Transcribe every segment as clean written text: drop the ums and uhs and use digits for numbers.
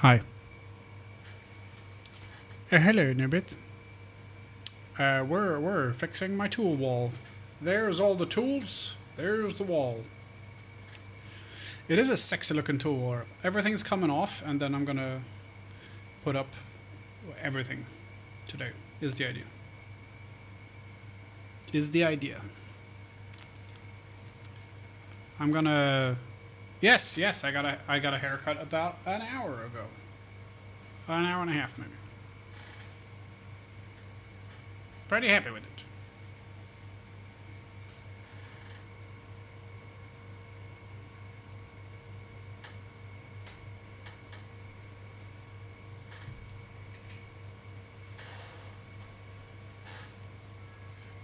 Hi. Hello, Nubith. We're fixing my tool wall. There's all the tools. There's the wall. It is a sexy looking tool. Everything's coming off, and then I'm gonna put up everything today. Is the idea. I'm gonna. Yes. I got a haircut about an hour ago. An hour and a half, maybe. Pretty happy with it.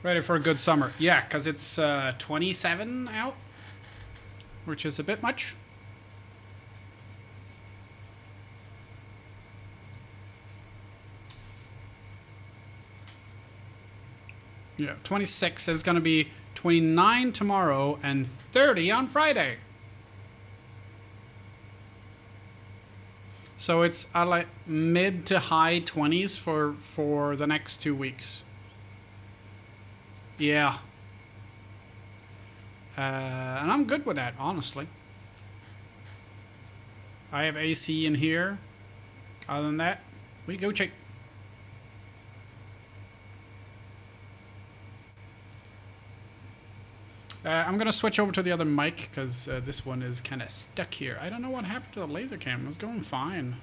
Ready for a good summer. Yeah, because it's 27 out, which is a bit much. Yeah, 26 is going to be 29 tomorrow and 30 on Friday. So it's like mid to high 20s for the next 2 weeks. Yeah. And I'm good with that, honestly. I have AC in here. Other than that, we go check. I'm going to switch over to the other mic because this one is kind of stuck here. I don't know what happened to the laser cam. It was going fine.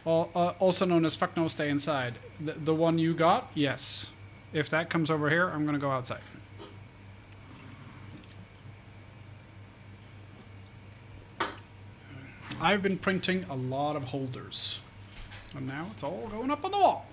Also known as fuck no stay inside. The one you got? Yes. If that comes over here, I'm going to go outside. I've been printing a lot of holders. And now it's all going up on the wall.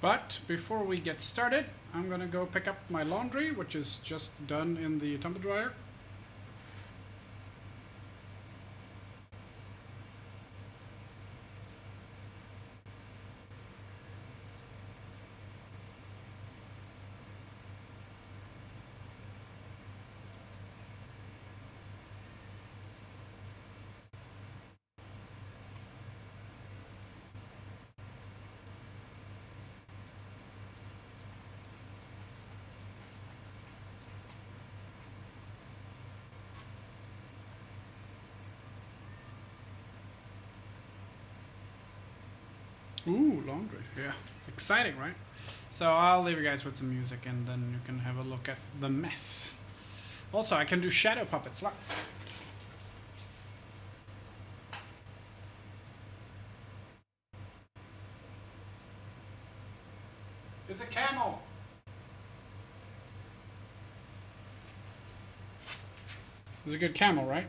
But before we get started, I'm gonna go pick up my laundry, which is just done in the tumble dryer. Ooh, laundry. Yeah. Exciting, right? So I'll leave you guys with some music and then you can have a look at the mess. Also, I can do shadow puppets. Look. It's a camel. It's a good camel, right?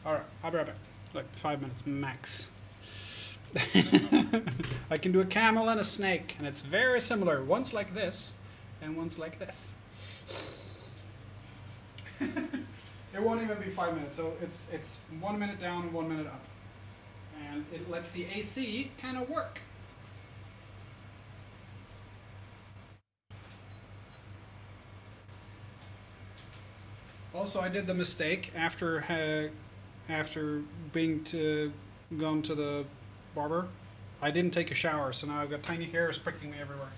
Alright, I'll be right back. Like 5 minutes max. I can do a camel and a snake, and it's very similar. One's like this, and one's like this. It won't even be 5 minutes, so it's 1 minute down and 1 minute up, and it lets the AC kind of work. Also, I did the mistake after being gone to the barber. I didn't take a shower, so now I've got tiny hairs pricking me everywhere.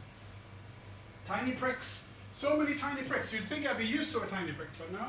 Tiny pricks. So many tiny pricks. You'd think I'd be used to a tiny prick, but no.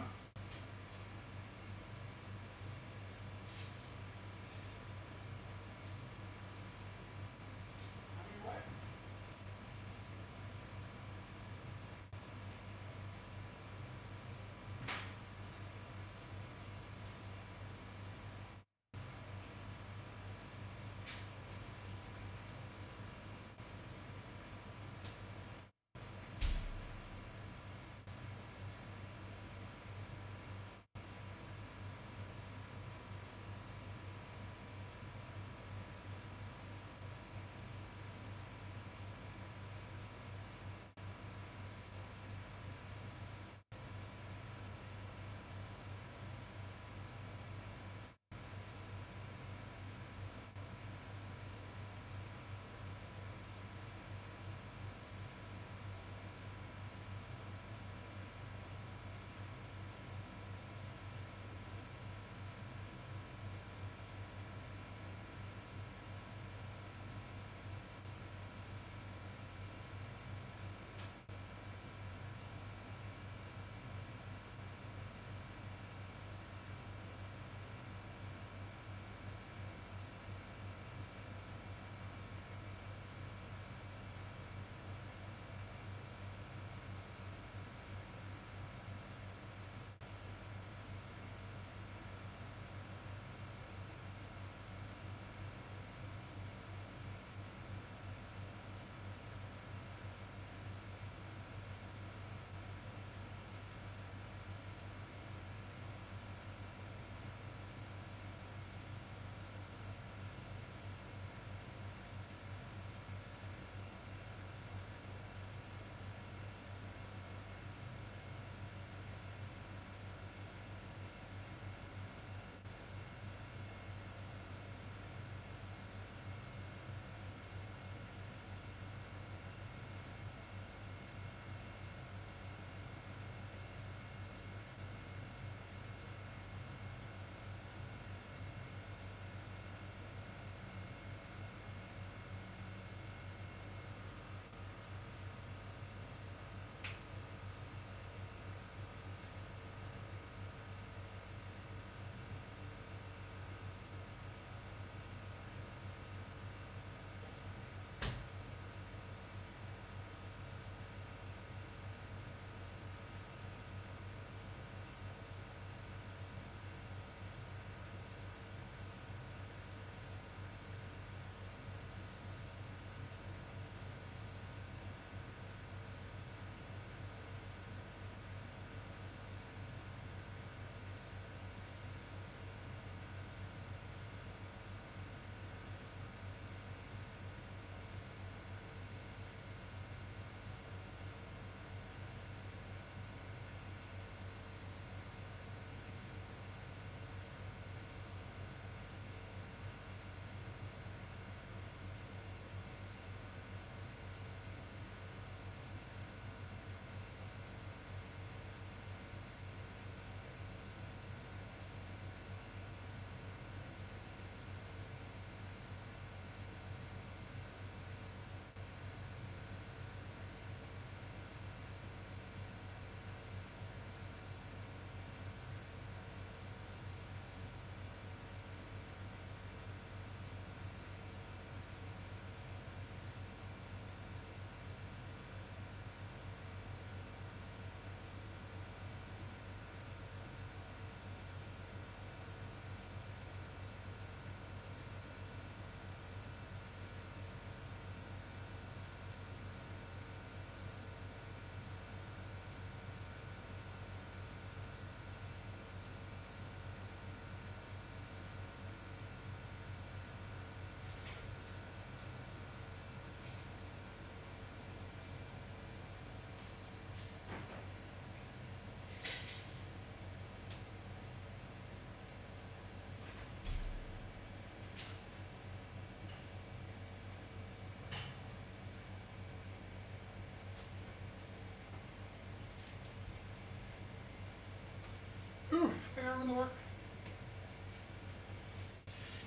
shower in the work?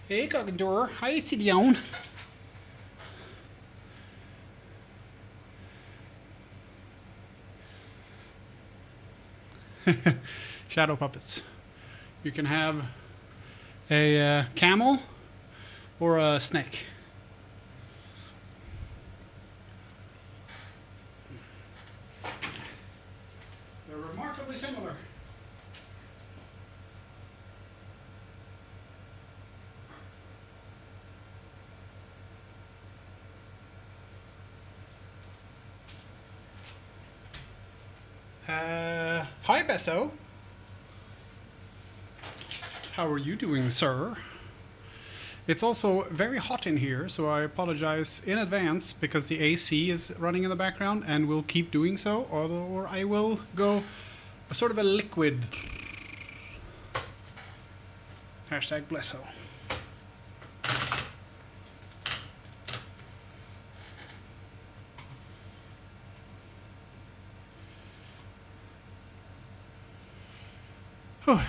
Hey, Cockador. Hi, sit down. Shadow puppets. You can have a camel or a snake. They're remarkably similar. Hi, Besso. How are you doing, sir? It's also very hot in here, so I apologize in advance because the AC is running in the background and will keep doing so, or I will go a sort of a liquid. Hashtag Blesso. Oh.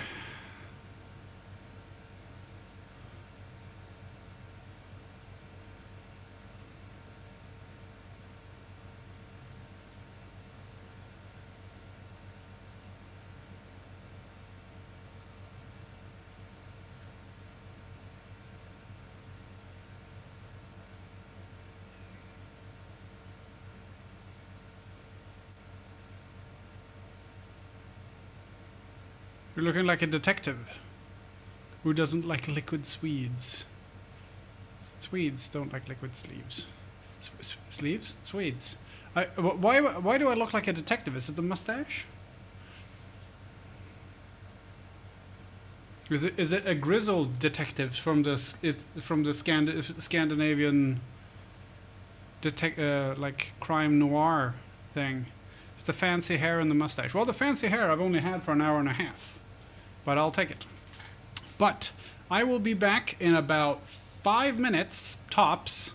You're looking like a detective who doesn't like liquid Swedes. Swedes don't like liquid sleeves. Sleeves? Swedes. Why do I look like a detective? Is it the mustache? Is it a grizzled detective from the Scandinavian like crime noir thing? It's the fancy hair and the mustache. Well, the fancy hair I've only had for an hour and a half, but I'll take it. But I will be back in about 5 minutes tops.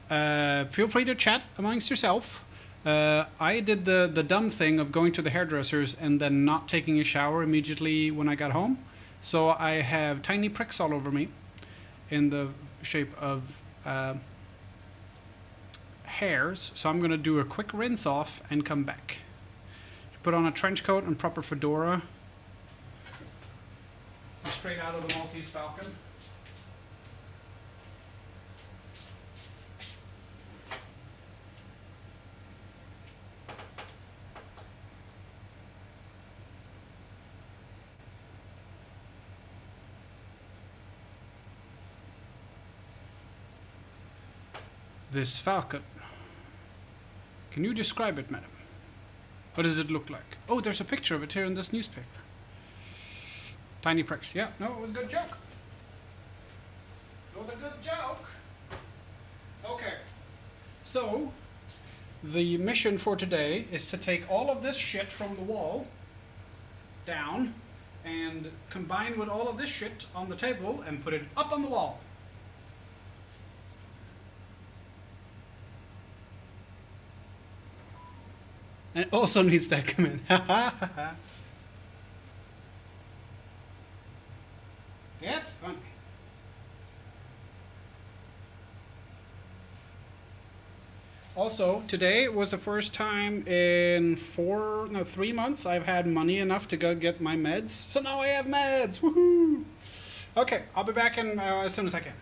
Feel free to chat amongst yourself. I did the dumb thing of going to the hairdressers and then not taking a shower immediately when I got home. So I have tiny pricks all over me in the shape of hairs. So I'm going to do a quick rinse off and come back. Put on a trench coat and proper fedora. Straight out of the Maltese Falcon. This falcon. Can you describe it, madam? What does it look like? Oh, there's a picture of it here in this newspaper. Tiny pricks. Yeah, no, it was a good joke. It was a good joke. Okay. So, the mission for today is to take all of this shit from the wall down and combine with all of this shit on the table and put it up on the wall. And it also needs to come in. That's funny. Also, today was the first time in 3 months I've had money enough to go get my meds. So now I have meds. Woohoo! Okay, I'll be back in as soon as I can.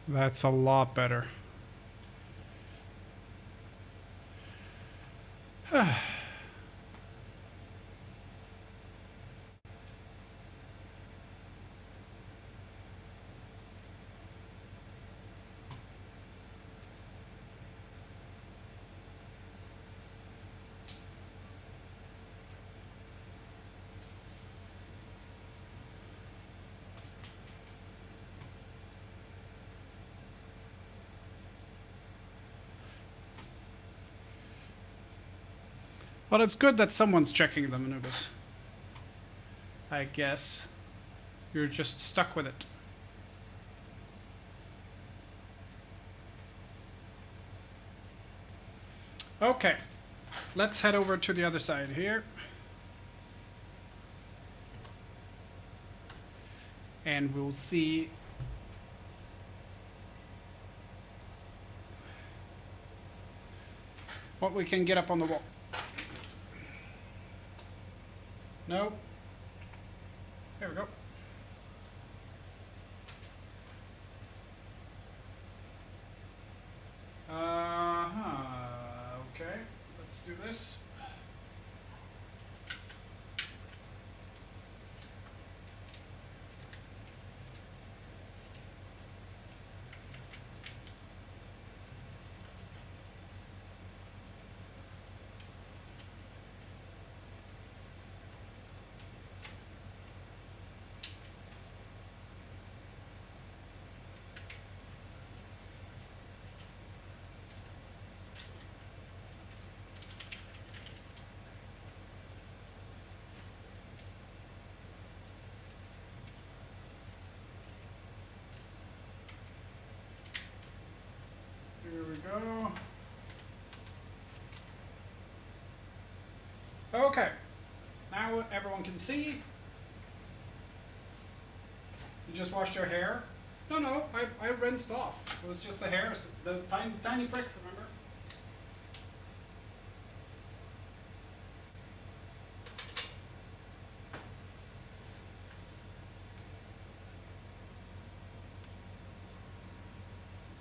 That's a lot better. Well, it's good that someone's checking them, Anubis. I guess. You're just stuck with it. Okay. Let's head over to the other side here. And we'll see what we can get up on the wall. No. There we go. Okay, let's do this. Here we go. Okay. Now everyone can see. You just washed your hair? No, I rinsed off. It was just the hair, the tiny prick, remember?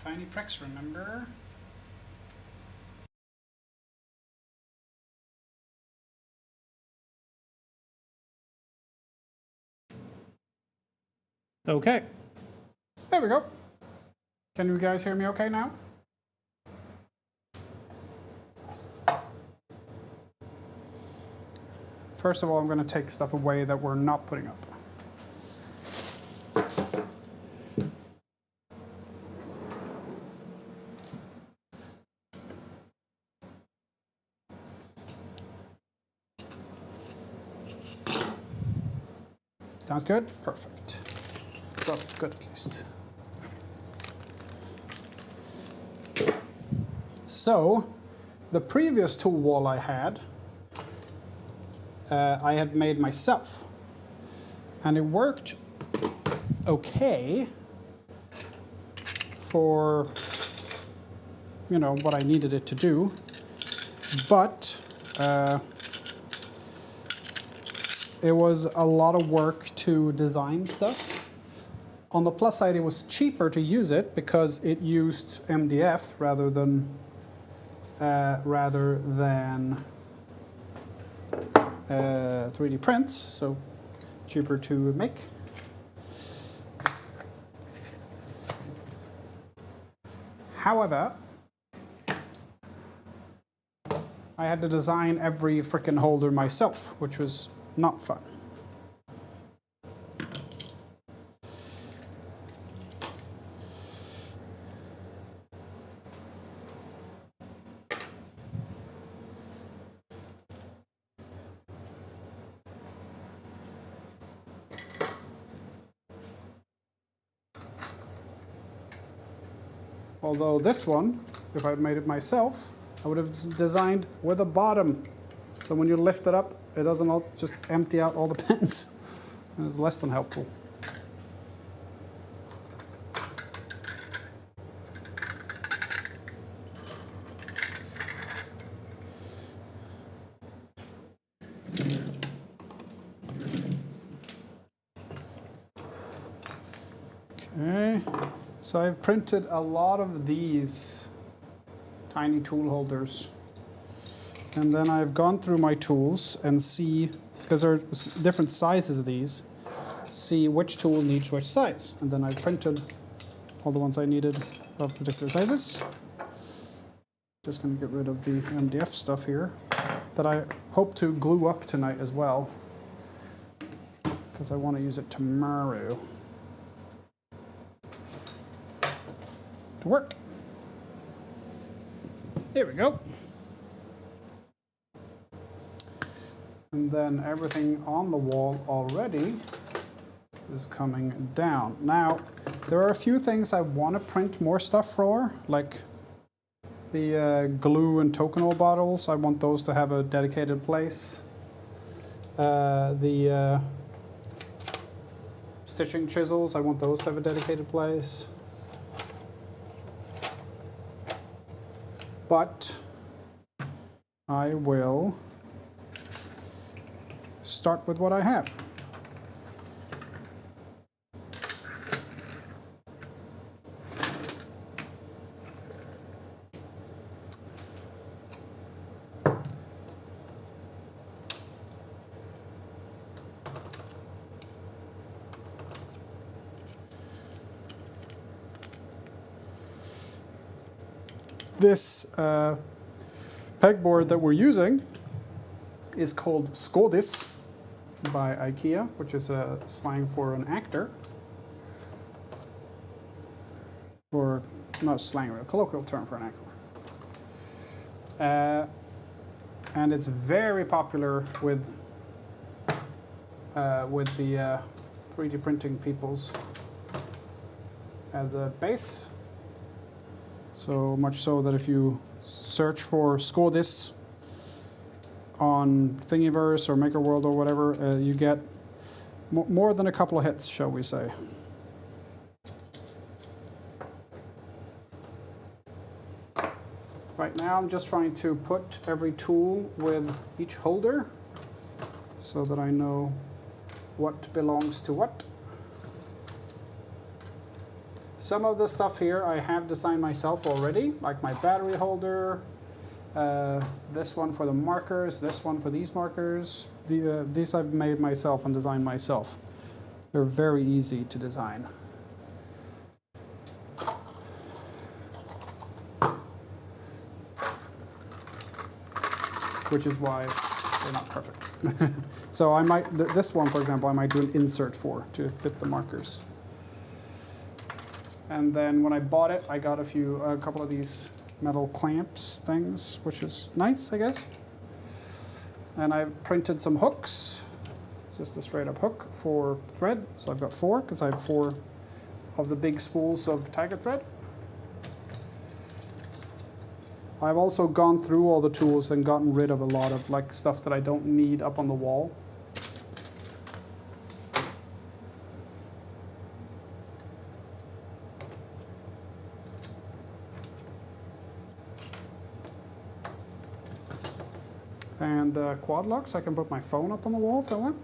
Tiny pricks, remember? Okay. There we go. Can you guys hear me okay now? First of all, I'm going to take stuff away that we're not putting up. Sounds good? Perfect. Well, good at least. So, the previous tool wall I had made myself. And it worked okay for, you know, what I needed it to do. But it was a lot of work to design stuff. On the plus side, it was cheaper to use it because it used MDF rather than 3D prints, so cheaper to make. However, I had to design every frickin' holder myself, which was not fun. Although this one, if I'd made it myself, I would have designed with a bottom. So when you lift it up, it doesn't all just empty out all the pins. It's less than helpful. Okay, So I've printed a lot of these tiny tool holders. And then I've gone through my tools and see, because there are different sizes of these, see which tool needs which size. And then I've printed all the ones I needed of particular sizes. Just going to get rid of the MDF stuff here that I hope to glue up tonight as well, because I want to use it tomorrow to work. There we go. And then everything on the wall already is coming down. Now, there are a few things I want to print more stuff for, like the glue and Tokonole bottles. I want those to have a dedicated place. The stitching chisels, I want those to have a dedicated place. But I will start with what I have. This pegboard that we're using is called Skådis by IKEA, which is a slang for an actor. Or not slang, a colloquial term for an actor. And it's very popular with the 3D printing peoples as a base. So much so that if you search for Skådis on Thingiverse or MakerWorld or whatever, you get more than a couple of hits, shall we say. Right now I'm just trying to put every tool with each holder so that I know what belongs to what. Some of the stuff here I have designed myself already, like my battery holder, this one for the markers, this one for these markers. These I've made myself and designed myself. They're very easy to design. Which is why they're not perfect. So I might, this one for example, I might do an insert for to fit the markers. And then when I bought it, I got a couple of these metal clamps things, which is nice, I guess. And I printed some hooks, just a straight up hook for thread. So I've got 4, because I have 4 of the big spools of tiger thread. I've also gone through all the tools and gotten rid of a lot of like stuff that I don't need up on the wall. And quad locks, I can put my phone up on the wall if I want.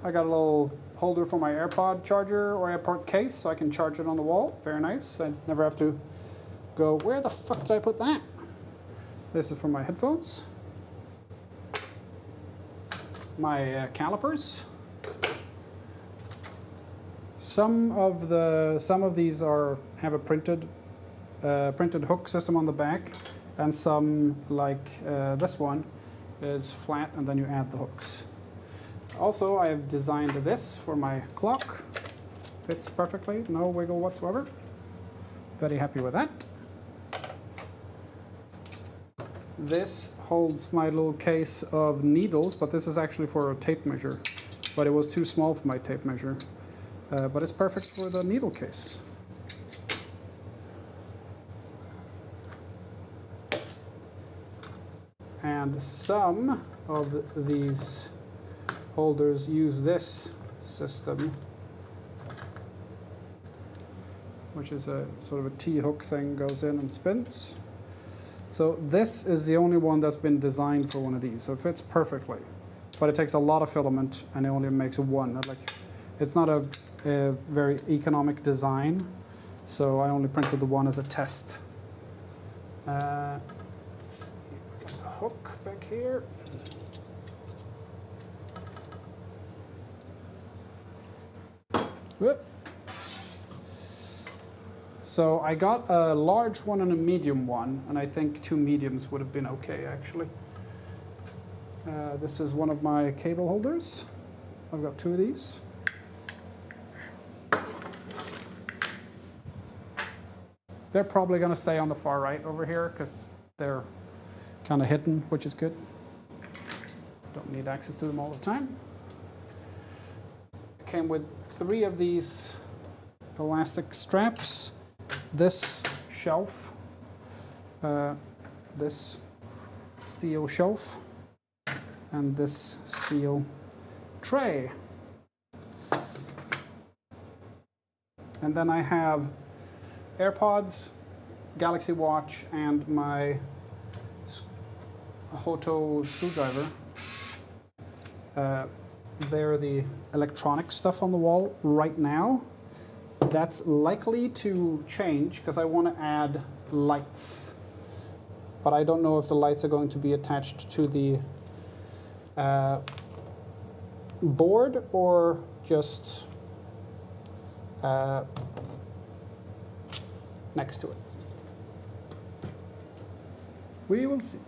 I got a little holder for my AirPod charger or AirPod case, so I can charge it on the wall. Very nice. I never have to go, where the fuck did I put that? This is for my headphones. My calipers. Some of these have a printed hook system on the back, and some, like this one, is flat, and then you add the hooks. Also, I have designed this for my clock. Fits perfectly, no wiggle whatsoever. Very happy with that. This holds my little case of needles, but this is actually for a tape measure. But it was too small for my tape measure. But it's perfect for the needle case. And some of these holders use this system, which is a sort of a T-hook thing, goes in and spins. So this is the only one that's been designed for one of these, so it fits perfectly. But it takes a lot of filament, and it only makes one. Like, it's not a very economic design, So I only printed the one as a test. Let's see, we got the hook back here. Whoop. So I got a large one and a medium one, and I think 2 mediums would have been okay, actually. This is one of my cable holders. I've got 2 of these. They're probably going to stay on the far right over here because they're kind of hidden, which is good. Don't need access to them all the time. It came with 3 of these elastic straps, this shelf, this steel shelf, and this steel tray. And then I have AirPods, Galaxy Watch, and my Hoto screwdriver. They're the electronic stuff on the wall right now. That's likely to change because I want to add lights. But I don't know if the lights are going to be attached to the board or just next to it. We will see.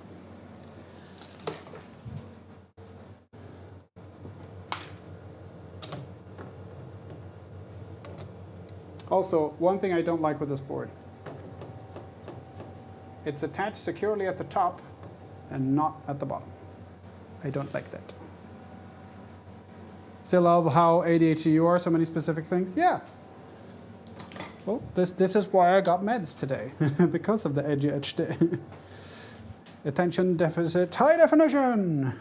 Also, one thing I don't like with this board, it's attached securely at the top and not at the bottom. I don't like that. Still love how ADHD you are, so many specific things? Yeah. Well, this is why I got meds today, because of the ADHD. Attention deficit high definition.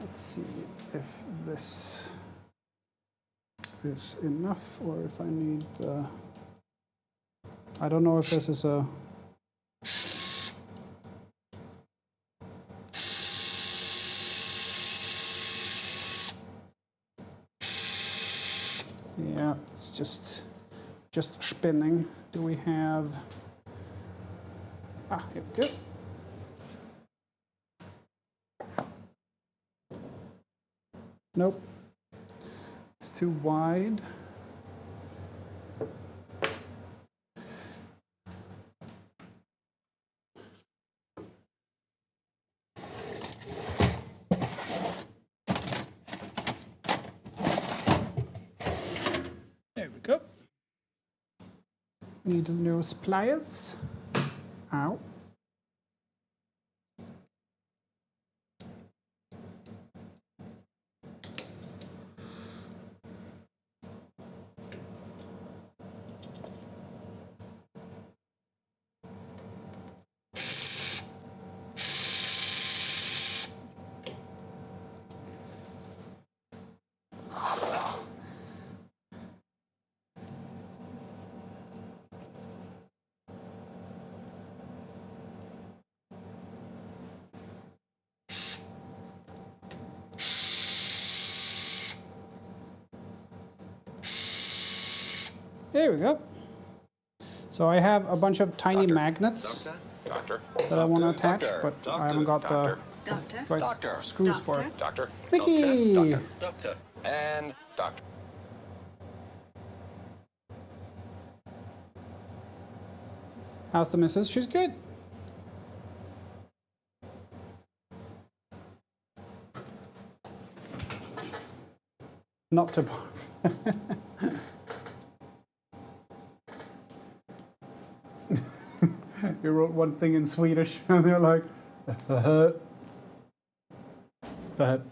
Let's see if this is enough or if I need the... I don't know if this is a... Yeah, it's just spinning. Do we have... Ah, here we go. Nope. It's too wide. There we go. Need new pliers. Ow. There we go. So I have a bunch of tiny magnets that I want to attach, but I haven't got the right screws for it. Mickey! Doctor. And doctor. How's the missus? She's good. Not to... You wrote one thing in Swedish, and they're like, But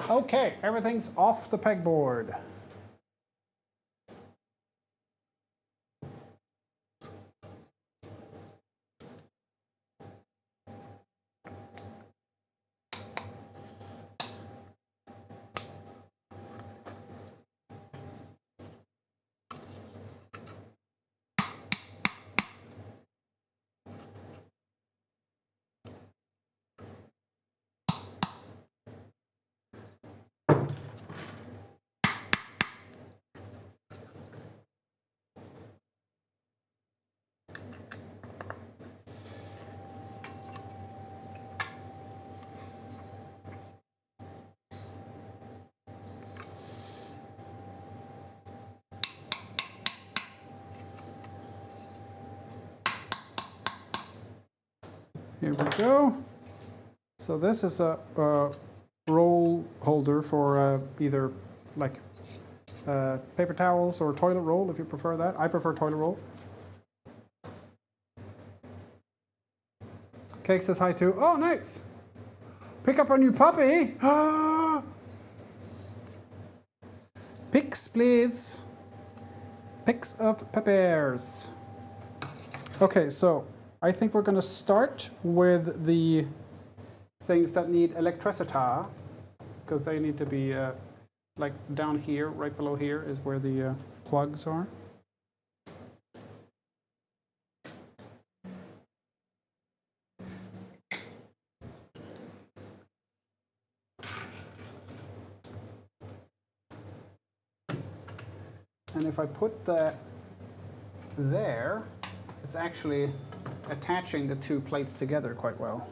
okay, everything's off the pegboard. Here we go. So this is a roll holder for either like paper towels or toilet roll if you prefer that. I prefer toilet roll. Cake says hi too. Oh, nice. Pick up our new puppy. Pics, please. Pics of peppers. Okay, so I think we're going to start with the things that need electricity, because they need to be like down here, right below here is where the plugs are. And if I put that there, it's actually attaching the two plates together quite well.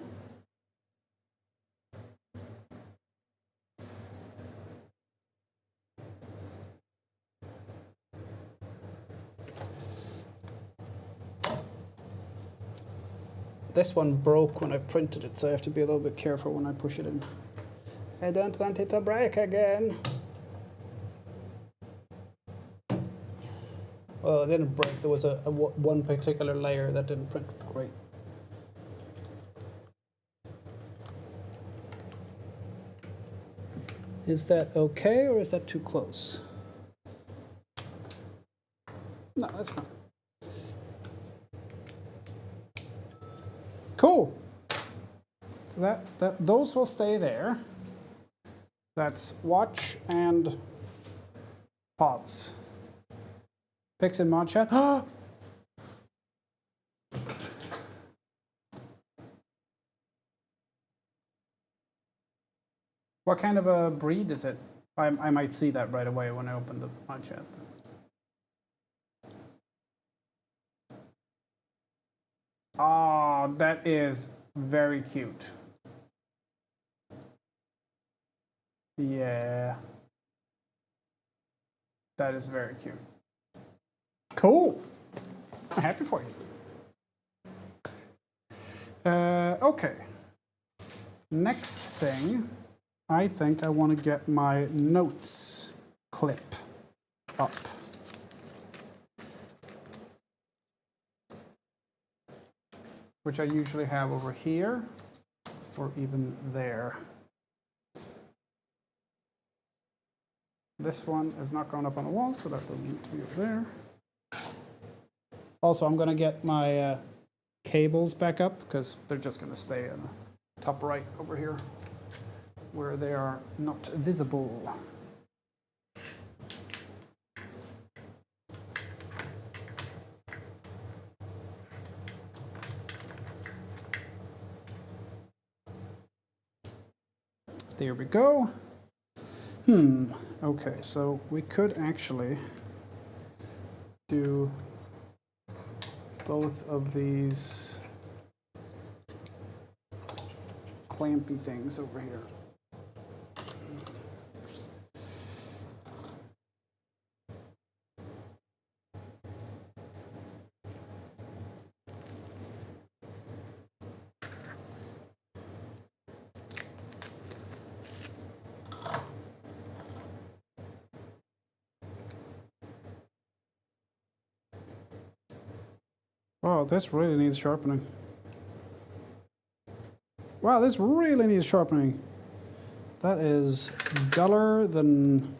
This one broke when I printed it, so I have to be a little bit careful when I push it in. I don't want it to break again. Well, it didn't break. There was one particular layer that didn't print great. Is that okay, or is that too close? No, that's fine. Cool. So those will stay there. That's watch and pods. Pics in mod chat. What kind of a breed is it? I might see that right away when I open the mod chat. Ah, that is very cute. Yeah. That is very cute. Cool. I'm happy for you. Okay. Next thing, I think I want to get my notes clip up. Which I usually have over here or even there. This one is not going up on the wall, so that doesn't need to be over there. Also, I'm going to get my cables back up because they're just going to stay in the top right over here where they are not visible. There we go. Okay, so we could actually do both of these clampy things over here. Wow, this really needs sharpening. Wow, this really needs sharpening. That is duller than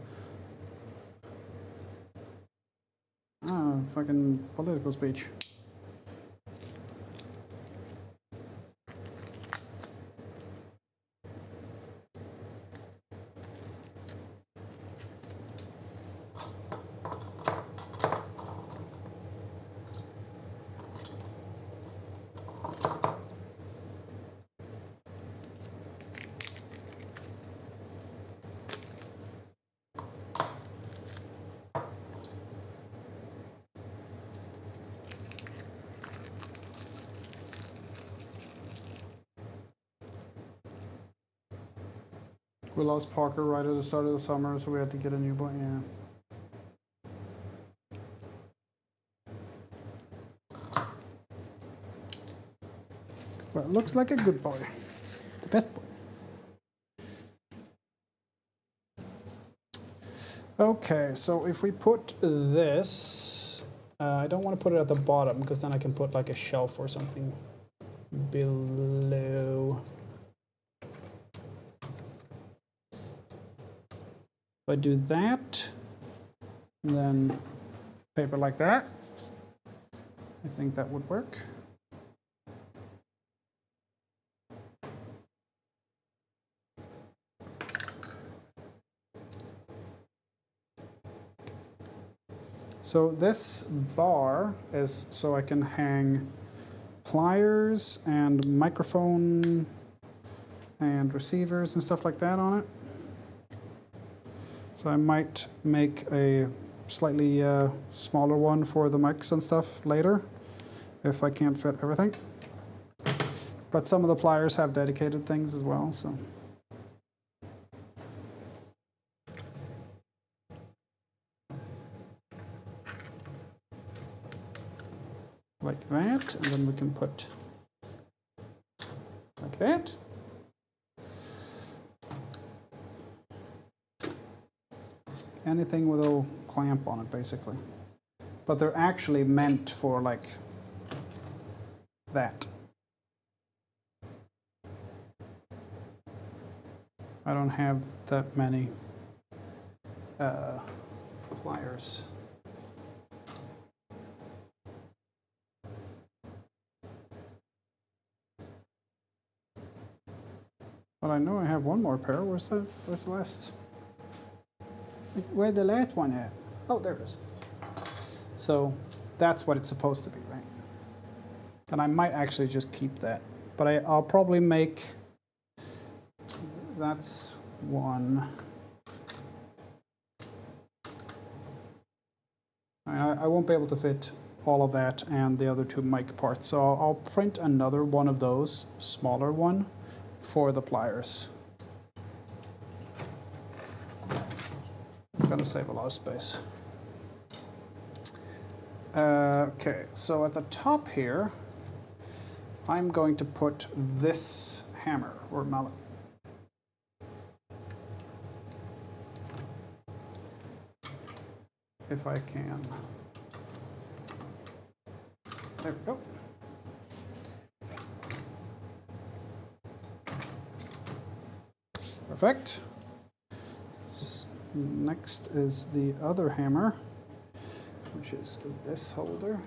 fucking political speech. We lost Parker right at the start of the summer, so we had to get a new boy. Yeah. Well, looks like a good boy. The best boy. Okay, so if we put this, I don't want to put it at the bottom because then I can put like a shelf or something below. If I do that, then paper like that, I think that would work. So this bar is so I can hang pliers and microphone and receivers and stuff like that on it. So I might make a slightly smaller one for the mics and stuff later if I can't fit everything. But some of the pliers have dedicated things as well, so. Like that, and then we can put like that. Anything with a clamp on it, basically. But they're actually meant for like that. I don't have that many pliers. But I know I have one more pair. Where's that? Where's the last? Where's the last one at? Oh, there it is. So that's what it's supposed to be, right? And I might actually just keep that. But I'll probably make, that's one. I won't be able to fit all of that and the other two mic parts. So I'll print another one of those, smaller one, for the pliers. It's going to save a lot of space. Okay, so at the top here, I'm going to put this hammer or mallet. If I can. There we go. Perfect. Next is the other hammer, which is this holder.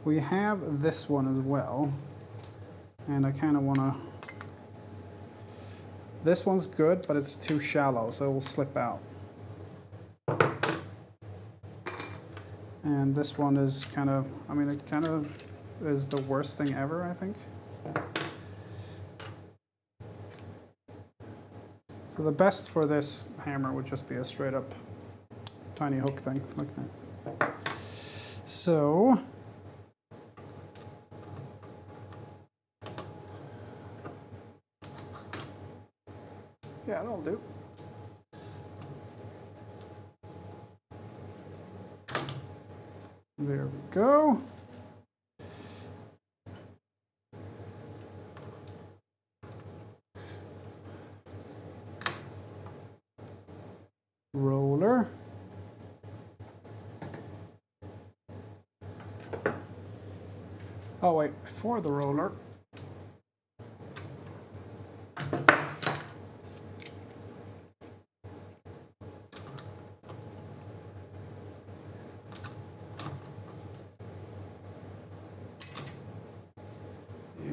We have this one as well, and I kind of want to. This one's good, but it's too shallow, so it will slip out. And this one is kind of, I mean, it kind of is the worst thing ever, I think. So the best for this hammer would just be a straight up tiny hook thing like that. So yeah, that'll do. There we go. Roller. Oh wait, before the roller.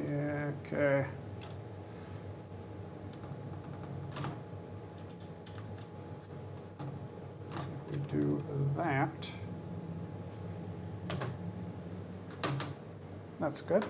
Yeah, okay. Do that. That's good.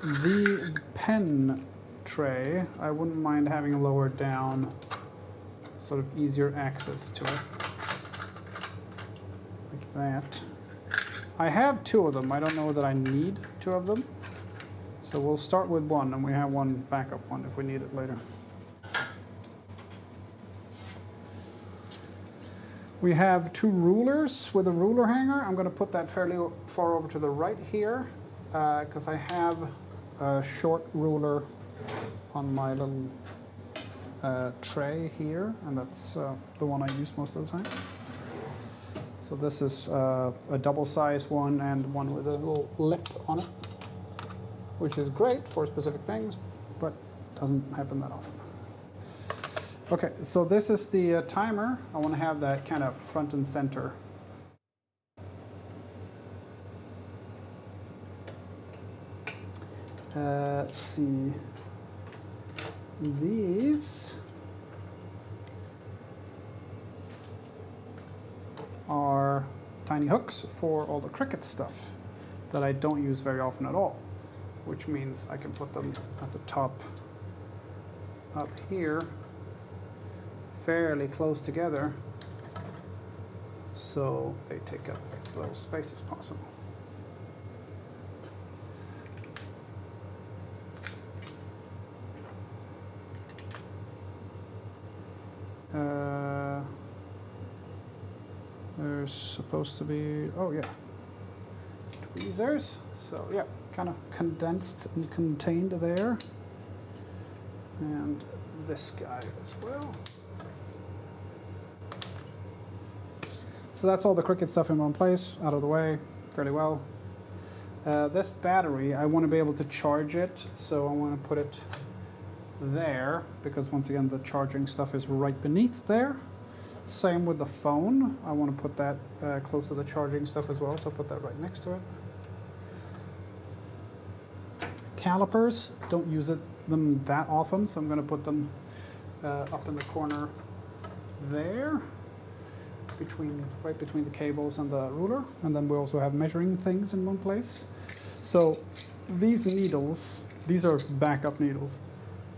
The pen tray, I wouldn't mind having lowered down sort of easier access to it. Like that. I have 2 of them. I don't know that I need 2 of them. So we'll start with 1, and we have 1 backup one if we need it later. We have 2 rulers with a ruler hanger. I'm going to put that fairly far over to the right here because I have a short ruler on my little tray here, and that's the one I use most of the time. So this is a double-sized one and one with a little lip on it, which is great for specific things, but doesn't happen that often. Okay, so this is the timer. I want to have that kind of front and center. Let's see. These are tiny hooks for all the Cricut stuff that I don't use very often at all, which means I can put them at the top up here, fairly close together, so they take up as little space as possible. There's supposed to be, oh yeah, tweezers. So yeah, kind of condensed and contained there. And this guy as well. So that's all the Cricut stuff in one place, out of the way, fairly well. This battery, I want to be able to charge it, so I want to put it there, because once again, the charging stuff is right beneath there. Same with the phone. I want to put that close to the charging stuff as well, so I'll put that right next to it. Calipers, don't use them that often, so I'm going to put them up in the corner there, right between the cables and the ruler. And then we also have measuring things in one place. So these needles, these are backup needles.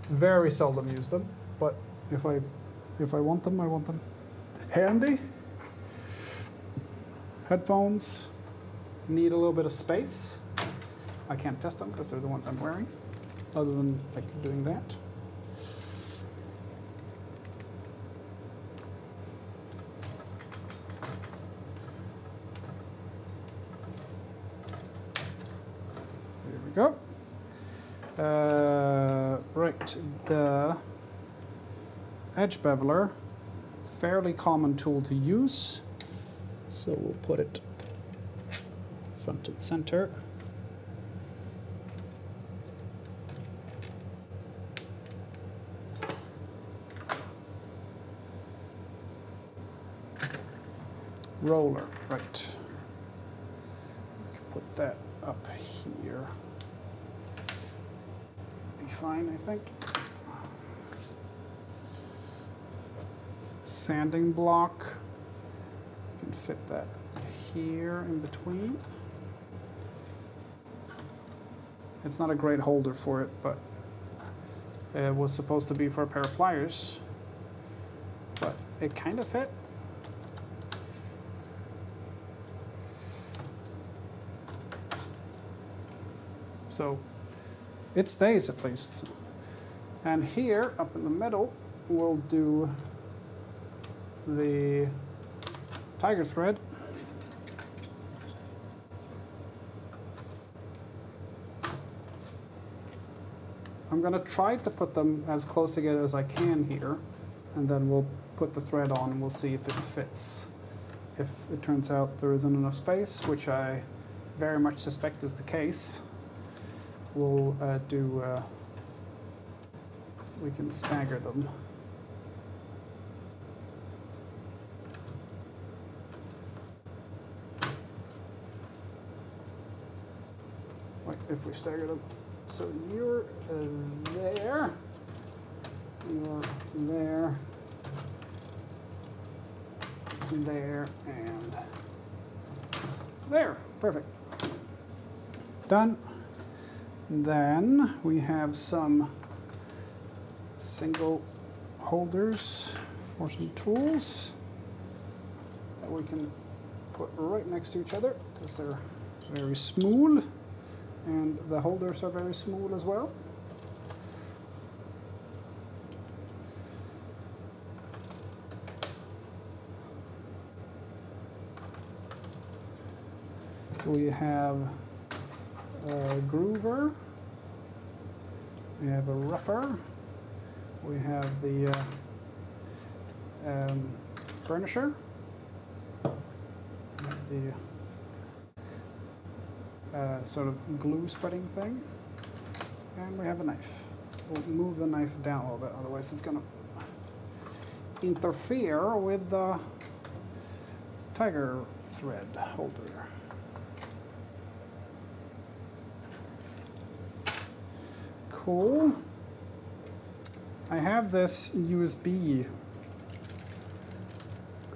Very seldom use them, but if I want them, I want them handy. Headphones need a little bit of space. I can't test them because they're the ones I'm wearing, other than like doing that. There we go. Right, the edge beveler, fairly common tool to use. So we'll put it front and center. Roller, right. Put that up here. Be fine, I think. Sanding block. You can fit that here in between. It's not a great holder for it, but it was supposed to be for a pair of pliers, but it kind of fit. So it stays at least. And here, up in the middle, we'll do the tiger thread. I'm going to try to put them as close together as I can here, and then we'll put the thread on and we'll see if it fits. If it turns out there isn't enough space, which I very much suspect is the case, we'll we can stagger them. Like if we stagger them. So you're there, you're there, there, and there. Perfect. Done. Then we have some single holders for some tools that we can put right next to each other because they're very smooth, and the holders are very smooth as well. So we have a groover, we have a rougher, we have the burnisher, the sort of glue spreading thing, and we have a knife. We'll move the knife down a little bit, otherwise it's going to interfere with the tiger thread holder. Cool. I have this USB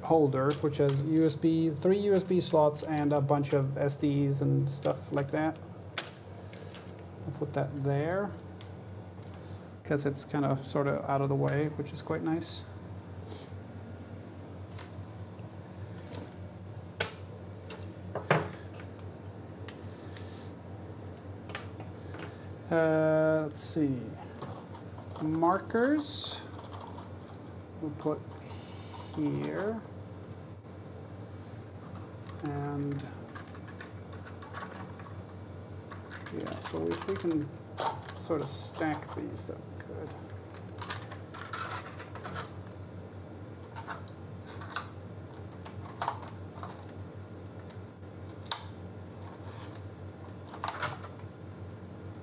holder, which has three USB slots and a bunch of SDs and stuff like that. I'll put that there because it's kind of sort of out of the way, which is quite nice. Let's see. Markers we'll put here, and yeah, so if we can sort of stack these, that'd be good.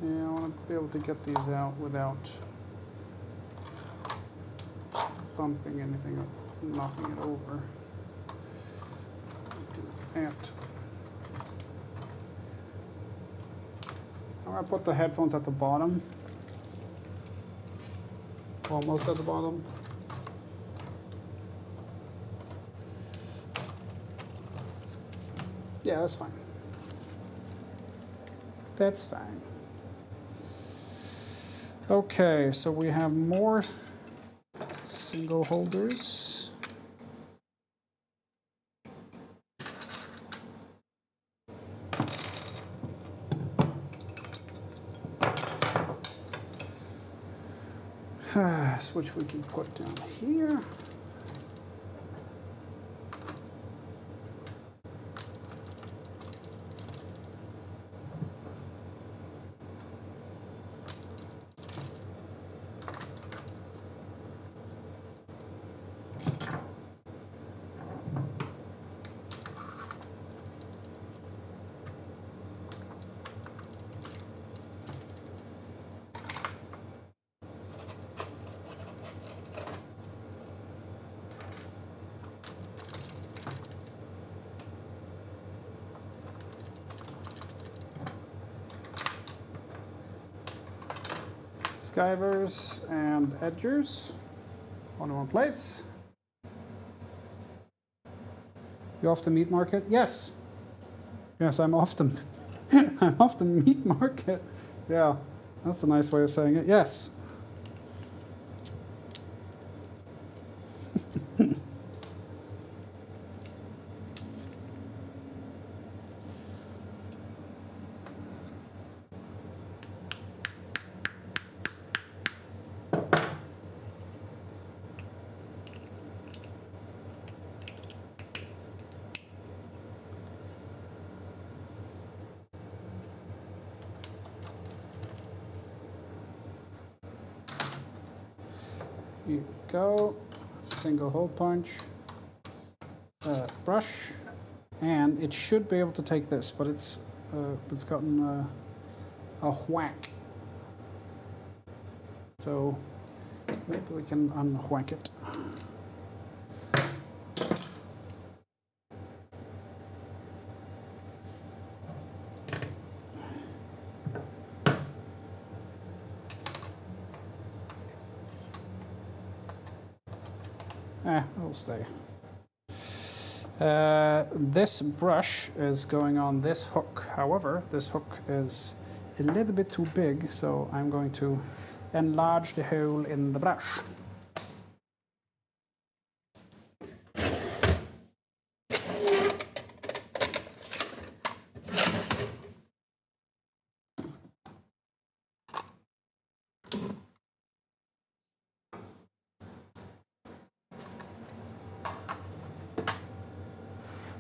Yeah, I want to be able to get these out without bumping anything up, knocking it over. Do that. I'm going to put the headphones at the bottom, almost at the bottom. Yeah, that's fine. That's fine. Okay, so we have more single holders. Which we can put down here. Skivers and edgers, all in one place. You off the meat market? Yes. Yes, I'm off the I'm off the meat market. Yeah, that's a nice way of saying it. Yes. Here we go, single hole punch, brush, and it should be able to take this, but it's gotten a whack. So maybe we can unwhack it. It'll stay. This brush is going on this hook. However, this hook is a little bit too big, so I'm going to enlarge the hole in the brush.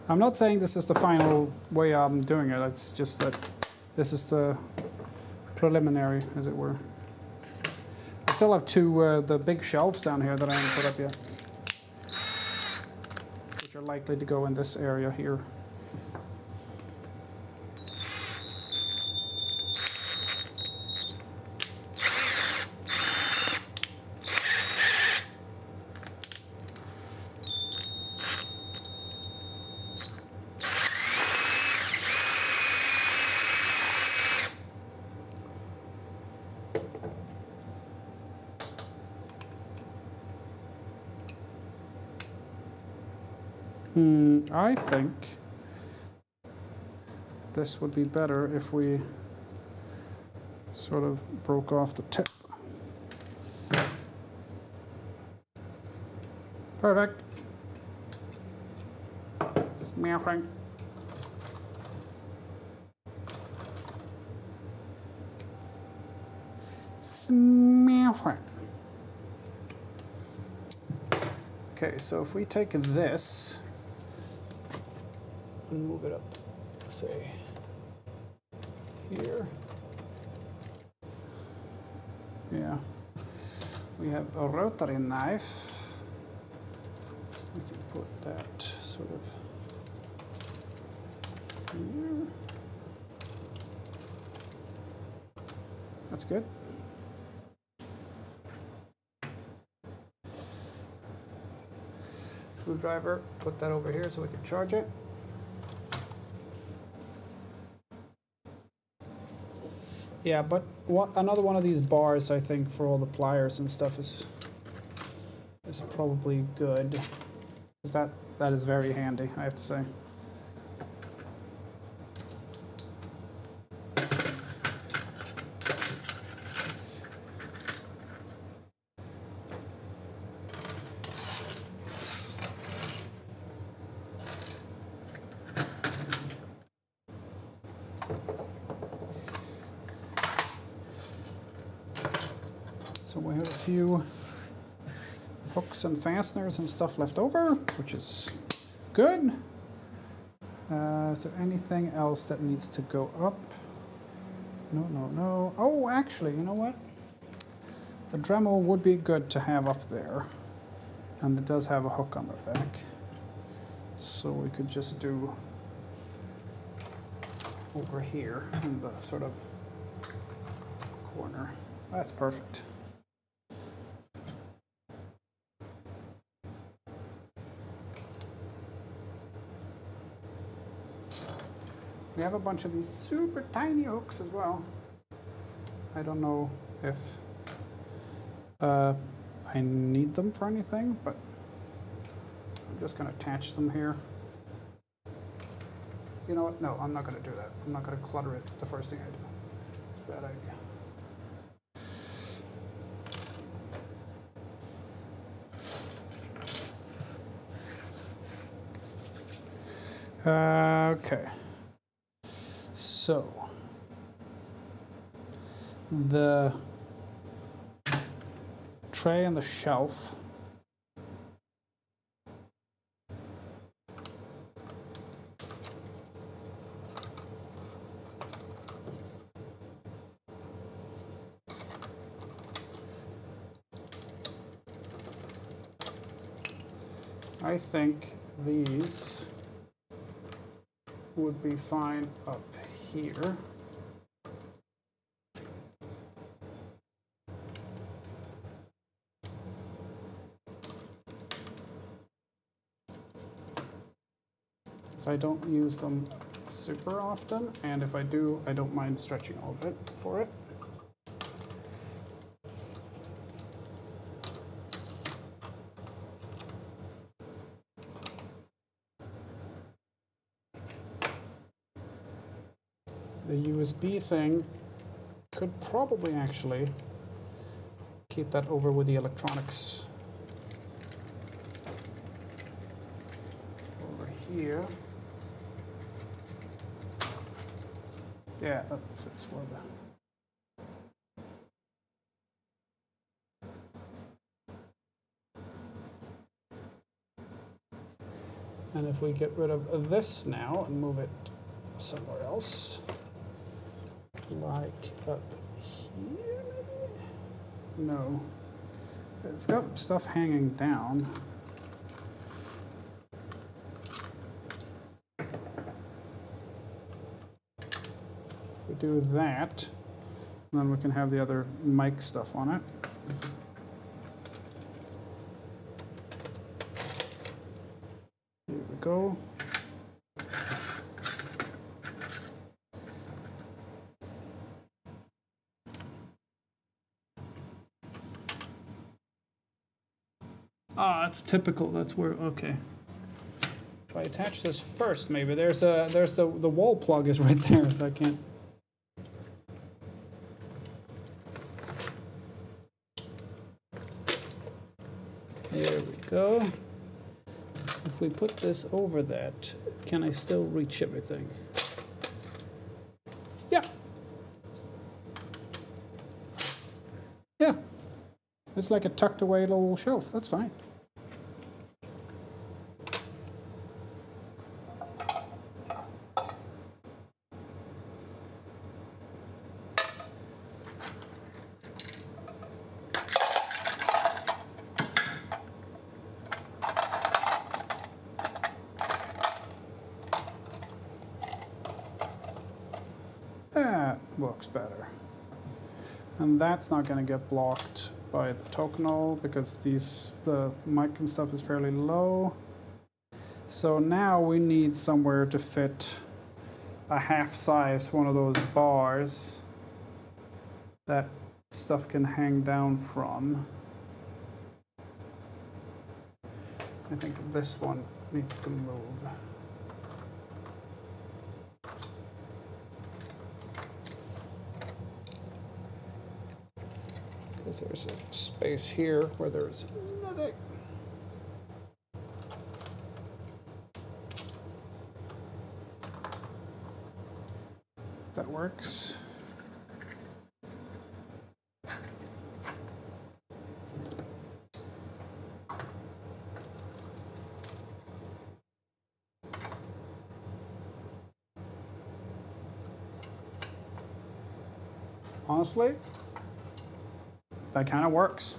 I'm not saying this is the final way I'm doing it. It's just that this is the preliminary, as it were. I still have the big shelves down here that I haven't put up yet, which are likely to go in this area here. I think this would be better if we sort of broke off the tip. Perfect. Smashing. Smashing. Okay, so if we take this and move it up, say, here. Yeah. We have a rotary knife. We can put that sort of here. That's good. Screwdriver, put that over here so we can charge it. Yeah, but another one of these bars, I think, for all the pliers and stuff is probably good. Because that is very handy, I have to say. So we have a few hooks and fasteners and stuff left over, which is good. Is there anything else that needs to go up? No. Oh, actually, you know what? The Dremel would be good to have up there. And it does have a hook on the back. So we could just do over here in the sort of corner. That's perfect. We have a bunch of these super tiny hooks as well. I don't know if I need them for anything, but I'm just going to attach them here. You know what? No, I'm not going to do that. I'm not going to clutter it the first thing I do. It's a bad idea. Okay. So, the tray and the shelf I think these would be fine up here. So I don't use them super often, and if I do, I don't mind stretching a little bit for it. The USB thing could probably actually keep that over with the electronics over here. Yeah, that fits well there. And if we get rid of this now and move it somewhere else, like up here maybe? No. It's got stuff hanging down. If we do that, then we can have the other mic stuff on it. Here we go. Ah, that's typical. That's where, okay. If I attach this first, maybe there's the wall plug is right there, so I can't. There we go. If we put this over that, can I still reach everything? Yeah. Yeah. It's like a tucked away little shelf. That's fine. That looks better. And that's not going to get blocked by the Tokenol because the mic and stuff is fairly low. So now we need somewhere to fit a half size one of those bars that stuff can hang down from. I think this one needs to move. Because there's a space here where there's nothing. That works. Honestly, that kind of works.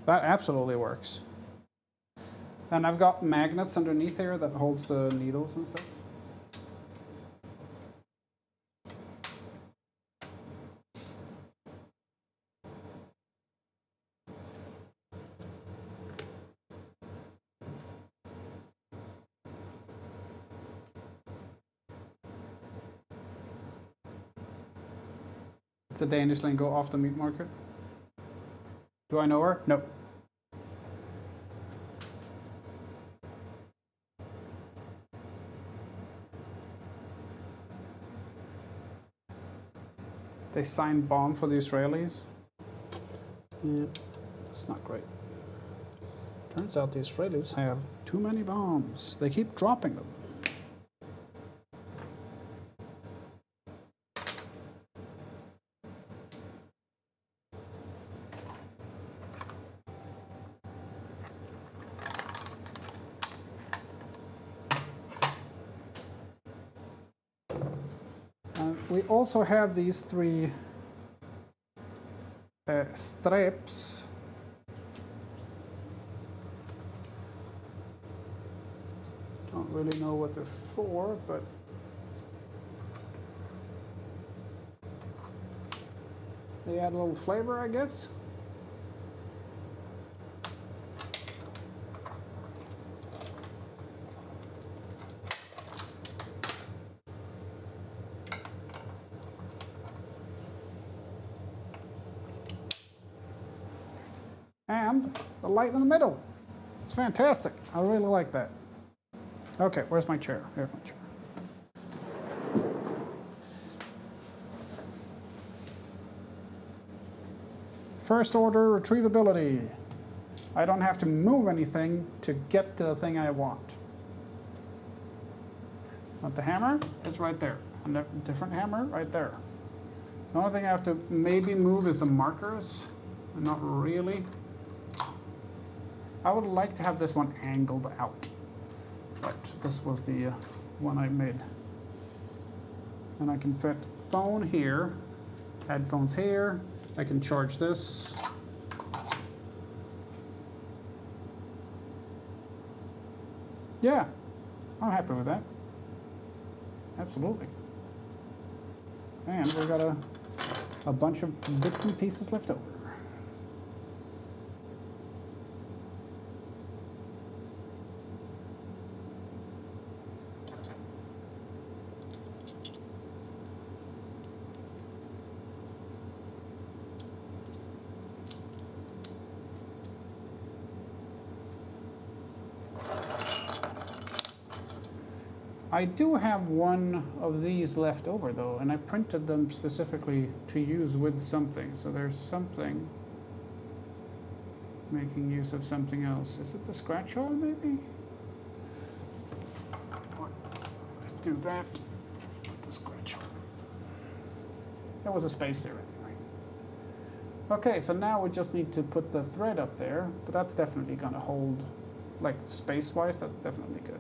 That absolutely works. And I've got magnets underneath here that holds the needles and stuff. The Danish lingo off the meat market? Do I know her? No. They signed bomb for the Israelis? Yeah, it's not great. Turns out the Israelis have too many bombs. They keep dropping them. We also have these three strips. Don't really know what they're for, but they add a little flavor, I guess. And the light in the middle. It's fantastic. I really like that. Okay, where's my chair? Here's my chair. First order retrievability. I don't have to move anything to get to the thing I want. But the hammer is right there. A different hammer right there. The only thing I have to maybe move is the markers. Not really. I would like to have this one angled out, but this was the one I made. And I can fit phone here, headphones here. I can charge this. Yeah, I'm happy with that. Absolutely. And we got a bunch of bits and pieces left over. I do have one of these left over though, and I printed them specifically to use with something. So there's something making use of something else. Is it the scratch awl maybe? Let's do that. Put the scratch awl. There was a space there anyway. Okay, so now we just need to put the thread up there, but that's definitely gonna hold, like space-wise, that's definitely good.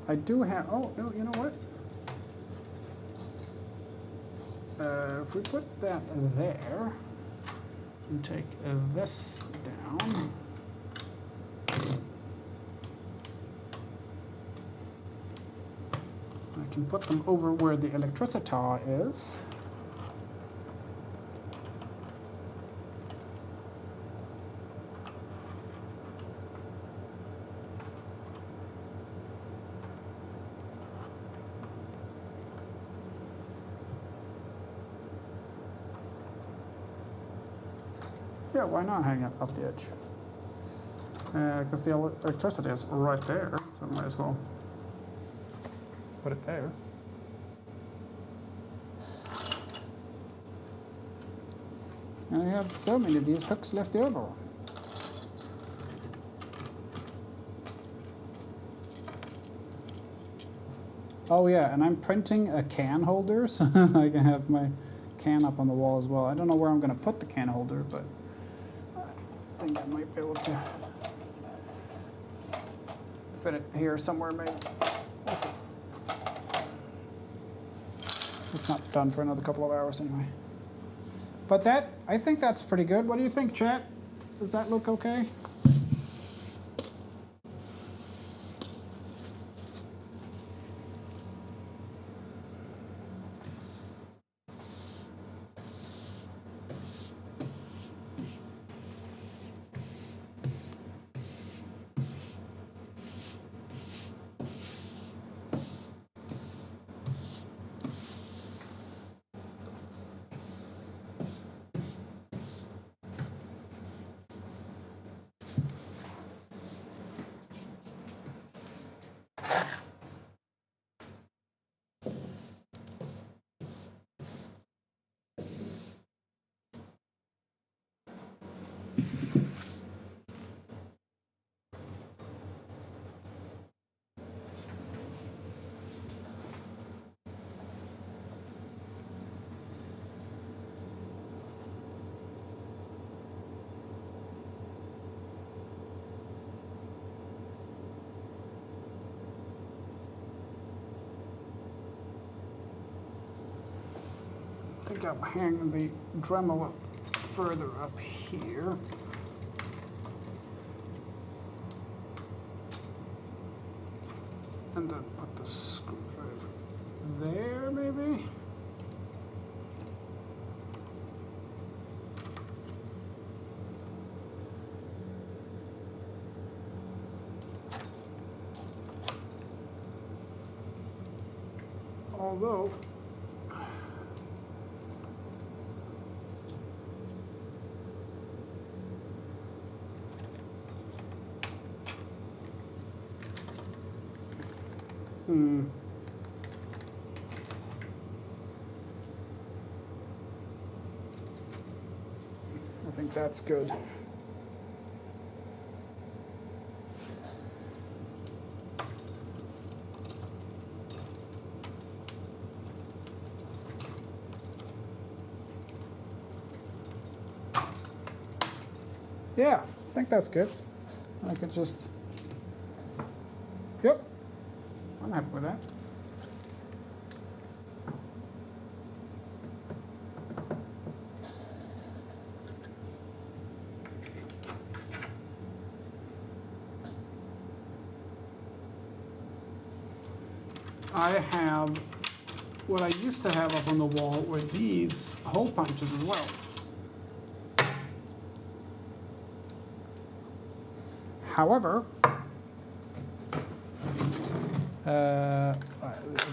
I do have, oh, no, you know what? If we put that there and take this down, I can put them over where the electricity is. Yeah, why not hang it off the edge? Because the electricity is right there, so I might as well put it there. And I have so many of these hooks left over. Oh yeah, and I'm printing a can holder so I can have my can up on the wall as well. I don't know where I'm going to put the can holder, but I think I might be able to fit it here somewhere maybe. We'll see. It's not done for another couple of hours anyway. But that, I think that's pretty good. What do you think, chat? Does that look okay? I think I'll hang the Dremel up further up here. And then put the screwdriver there, maybe? Although, I think that's good. Yeah, I think that's good. I could just, yep, I'm happy with that. I have, what I used to have up on the wall were these hole punches as well. However,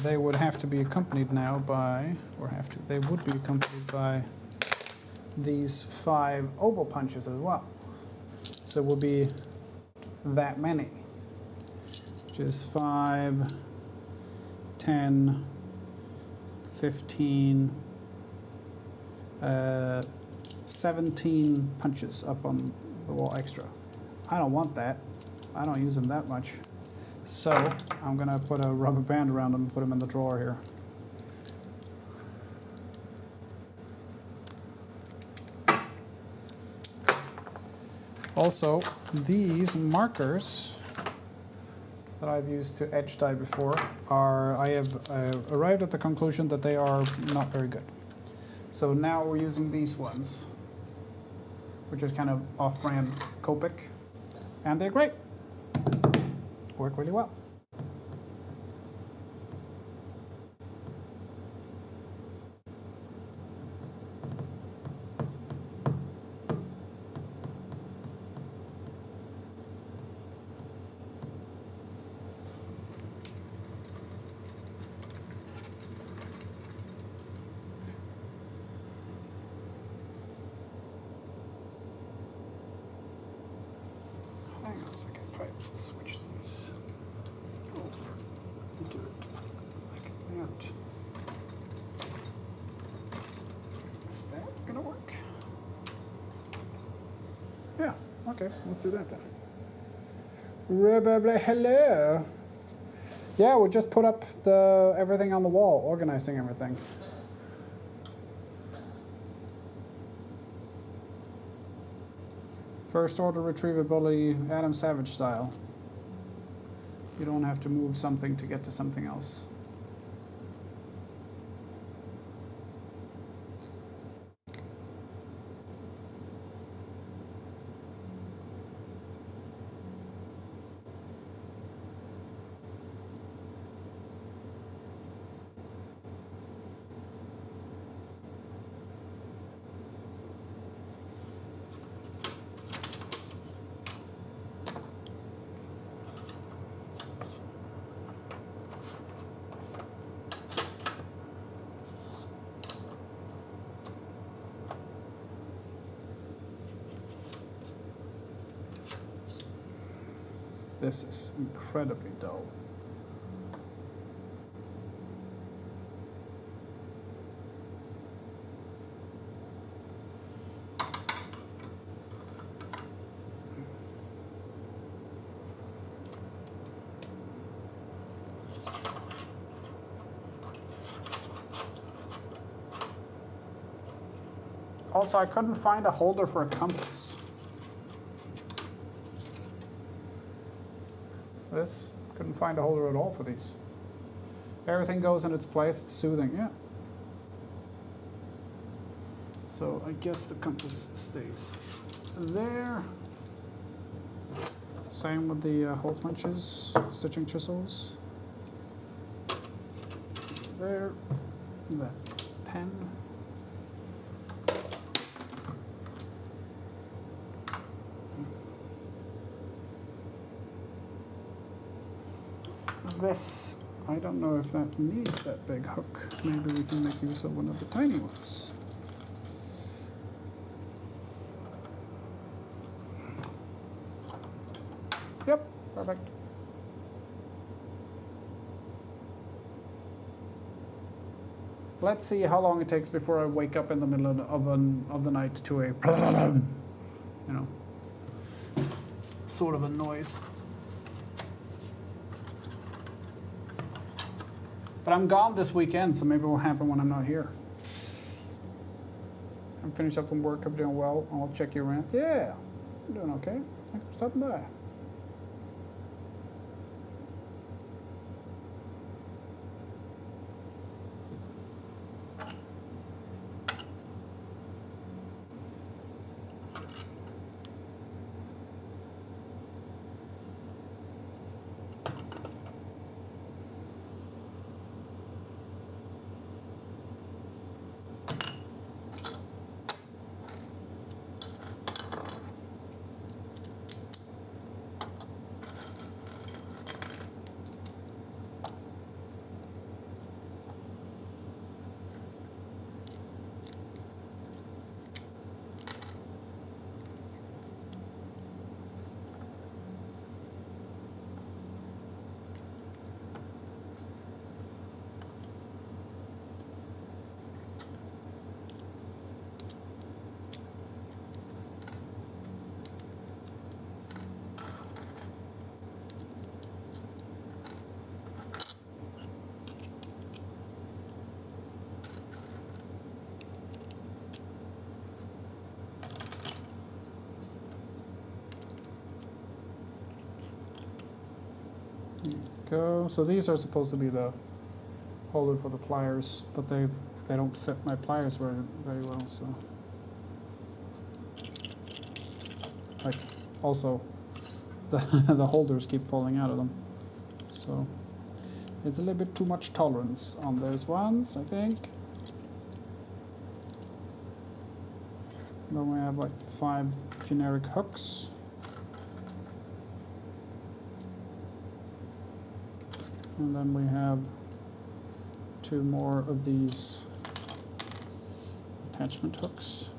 they would have to be accompanied now by, they would be accompanied by these 5 oval punches as well. So it will be that many, which is 5, 10, 15, 17 punches up on the wall extra. I don't want that. I don't use them that much. So I'm gonna put a rubber band around them and put them in the drawer here. Also, these markers that I've used to edge dye before I have arrived at the conclusion that they are not very good. So now we're using these ones, which is kind of off-brand Copic, and they're great. Work really well. Hang on a second, if I switch these over and do it like that. Is that gonna work? Yeah, okay, let's do that then. Hello. Yeah, we just put up everything on the wall, organizing everything. First order retrievability, Adam Savage style. You don't have to move something to get to something else. This is incredibly dull. Also, I couldn't find a holder for a compass. This, couldn't find a holder at all for these. Everything goes in its place, it's soothing, yeah. So I guess the compass stays there. Same with the hole punches, stitching chisels. There, that pen. This, I don't know if that needs that big hook. Maybe we can make use of one of the tiny ones. Yep, perfect. Let's see how long it takes before I wake up in the middle of the night to a, you know, sort of a noise. But I'm gone this weekend, so maybe it will happen when I'm not here. I'm finished up some work, I'm doing well. I'll check you around. Yeah. Doing okay. Thanks for stopping by. Go. So these are supposed to be the holder for the pliers, but they don't fit my pliers very well. So, like, also the the holders keep falling out of them. So it's a little bit too much tolerance on those ones, I think. Then we have like 5 generic hooks. And then we have 2 more of these attachment hooks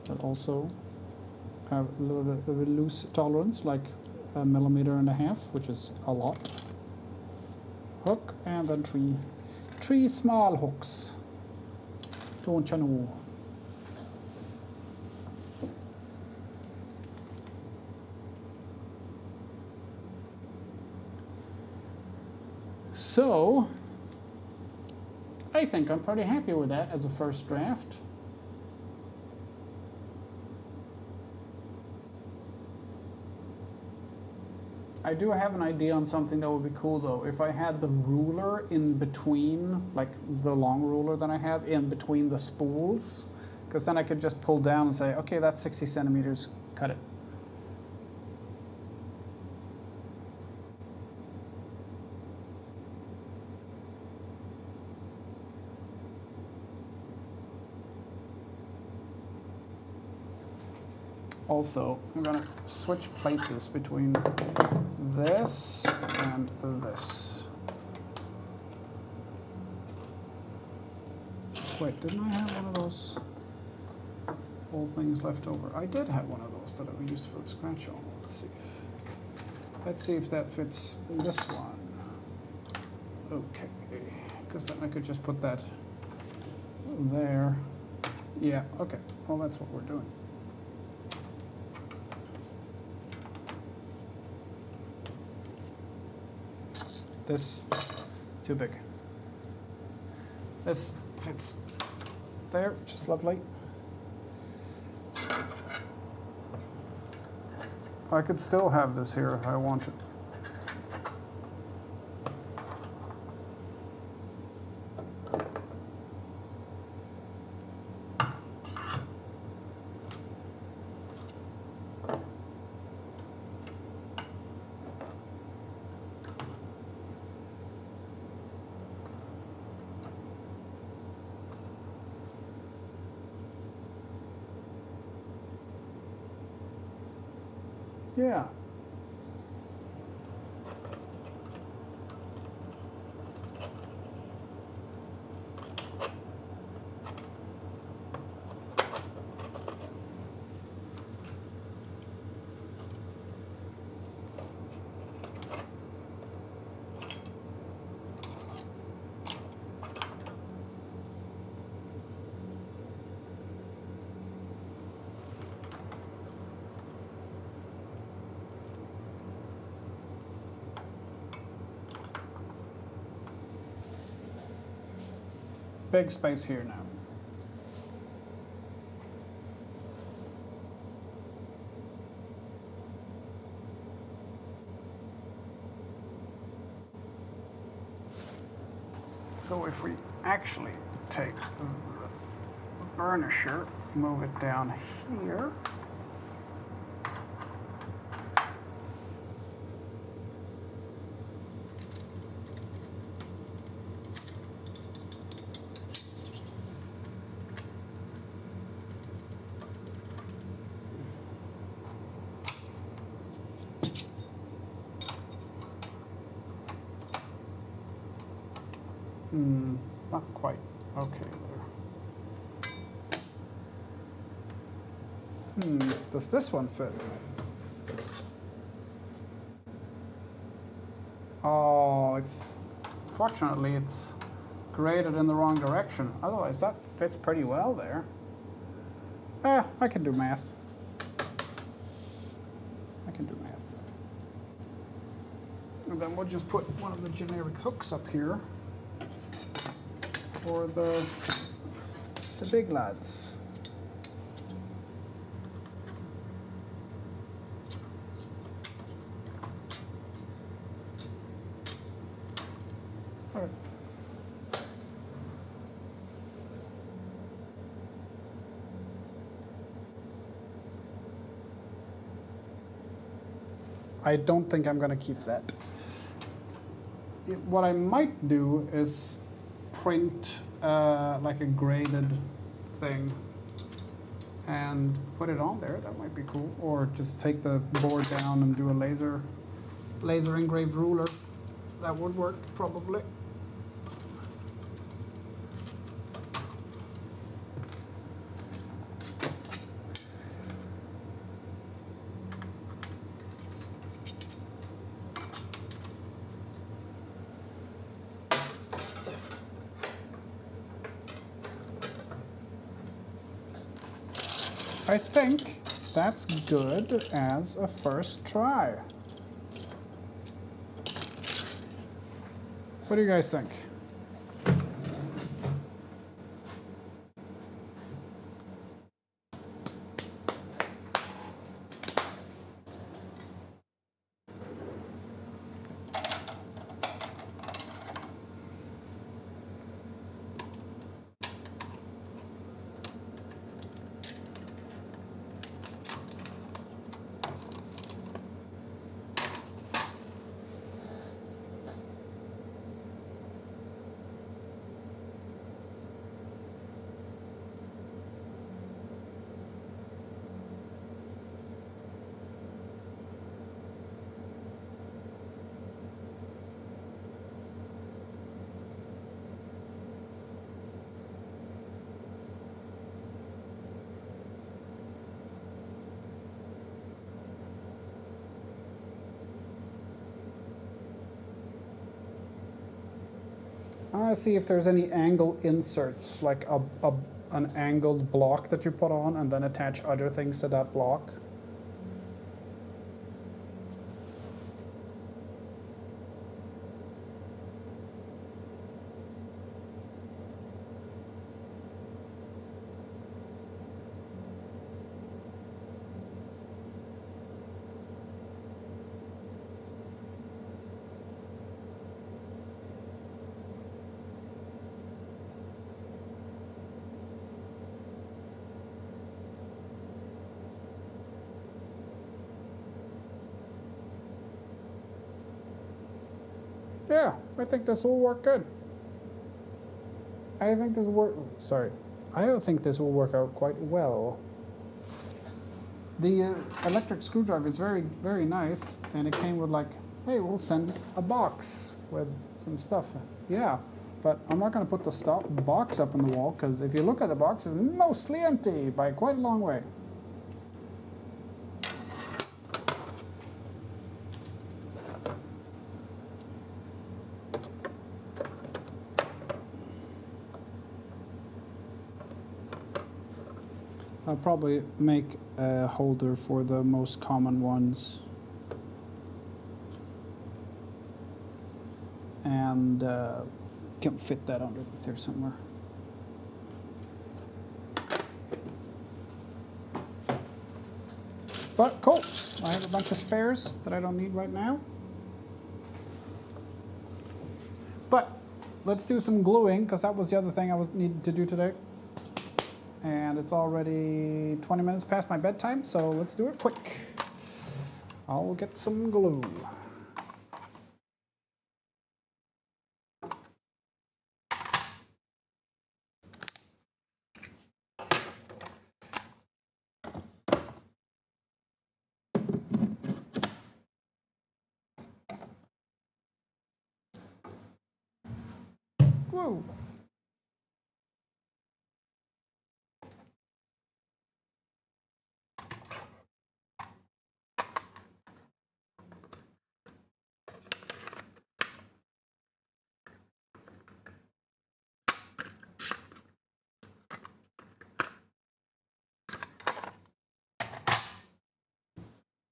that also have a little bit of a loose tolerance, like 1.5 millimeters, which is a lot. Hook, and then three small hooks. Don't you know? So, I think I'm pretty happy with that as a first draft. I do have an idea on something that would be cool though. If I had the ruler in between, like the long ruler that I have, in between the spools, because then I could just pull down and say, okay, that's 60 centimeters, cut it. Also, I'm going to switch places between this and this. Wait, didn't I have one of those old things left over? I did have one of those that I used for the scratch on. Let's see if that fits this one. Okay, because then I could just put that there. Yeah, okay, well that's what we're doing. This, too big. This fits there, just lovely. I could still have this here if I wanted. Yeah. Big space here now. So if we actually take the burnisher, move it down here. It's not quite okay there. Does this one fit? Oh, fortunately it's graded in the wrong direction. Otherwise that fits pretty well there. I can do math. I can do math. And then we'll just put one of the generic hooks up here for the big lads. All right. I don't think I'm going to keep that. What I might do is print like a graded thing and put it on there. That might be cool. Or just take the board down and do a laser engraved ruler. That would work probably. I think that's good as a first try. What do you guys think? I want to see if there's any angle inserts, like an angled block that you put on and then attach other things to that block. Yeah, I think this will work good. I think this will work. Sorry, I think this will work out quite well. The electric screwdriver is very, very nice, and it came with like, hey, we'll send a box with some stuff. Yeah, but I'm not going to put the box up on the wall because if you look at the box, it's mostly empty by quite a long way. I'll probably make a holder for the most common ones. And can fit that underneath there somewhere. But cool, I have a bunch of spares that I don't need right now. But let's do some gluing, because that was the other thing I needed to do today. And it's already 20 minutes past my bedtime, so let's do it quick. I'll get some glue. Glue.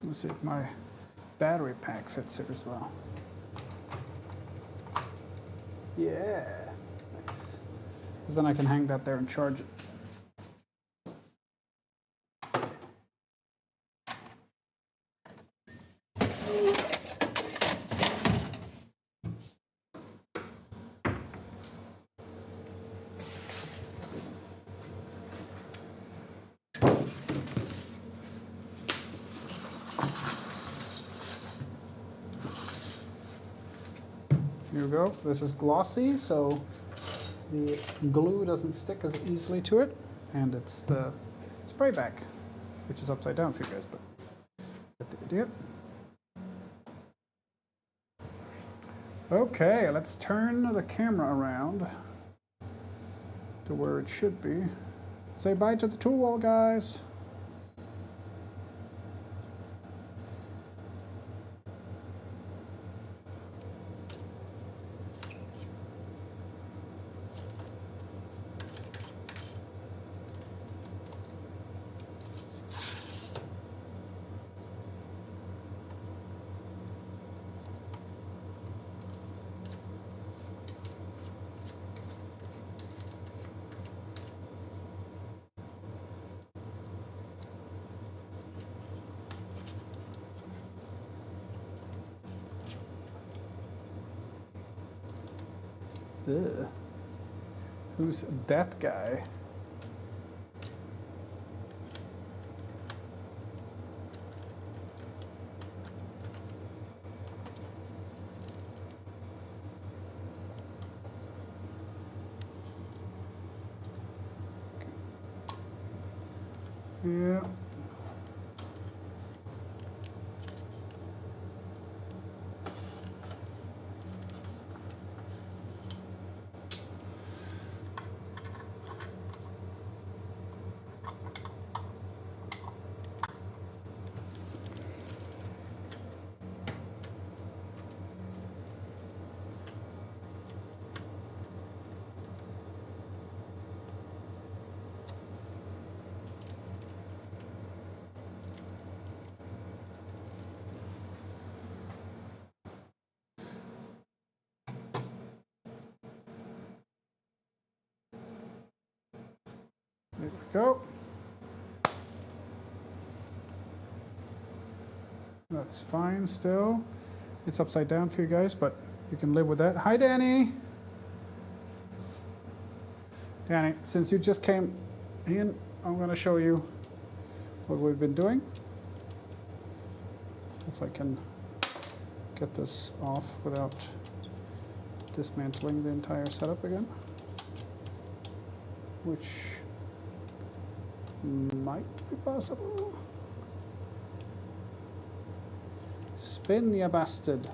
Let's see if my battery pack fits here as well. Yeah, nice. Because then I can hang that there and charge it. Here we go. This is glossy, so the glue doesn't stick as easily to it. And it's the spray back, which is upside down for you guys, but get the idea. Okay, let's turn the camera around to where it should be. Say bye to the tool wall, guys. Ugh. Who's that guy? Yeah. There we go. That's fine still. It's upside down for you guys, but you can live with that. Hi, Danny. Danny, since you just came in, I'm going to show you what we've been doing. If I can get this off without dismantling the entire setup again, which might be possible. Spin, ya bastard.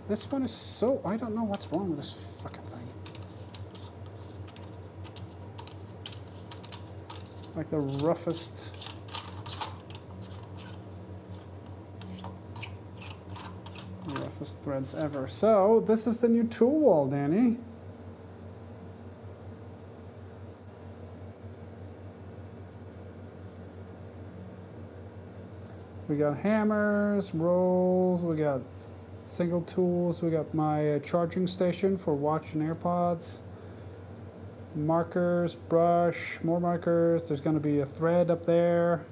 This one is so... I don't know what's wrong with this fucking thing. Like the roughest... threads ever. So, this is the new tool wall, Danny. We got hammers, rolls, we got single tools, we got my charging station for watch and AirPods, markers, brush, more markers, there's going to be a thread up there,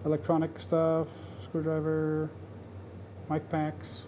electronic stuff, screwdriver, mic packs.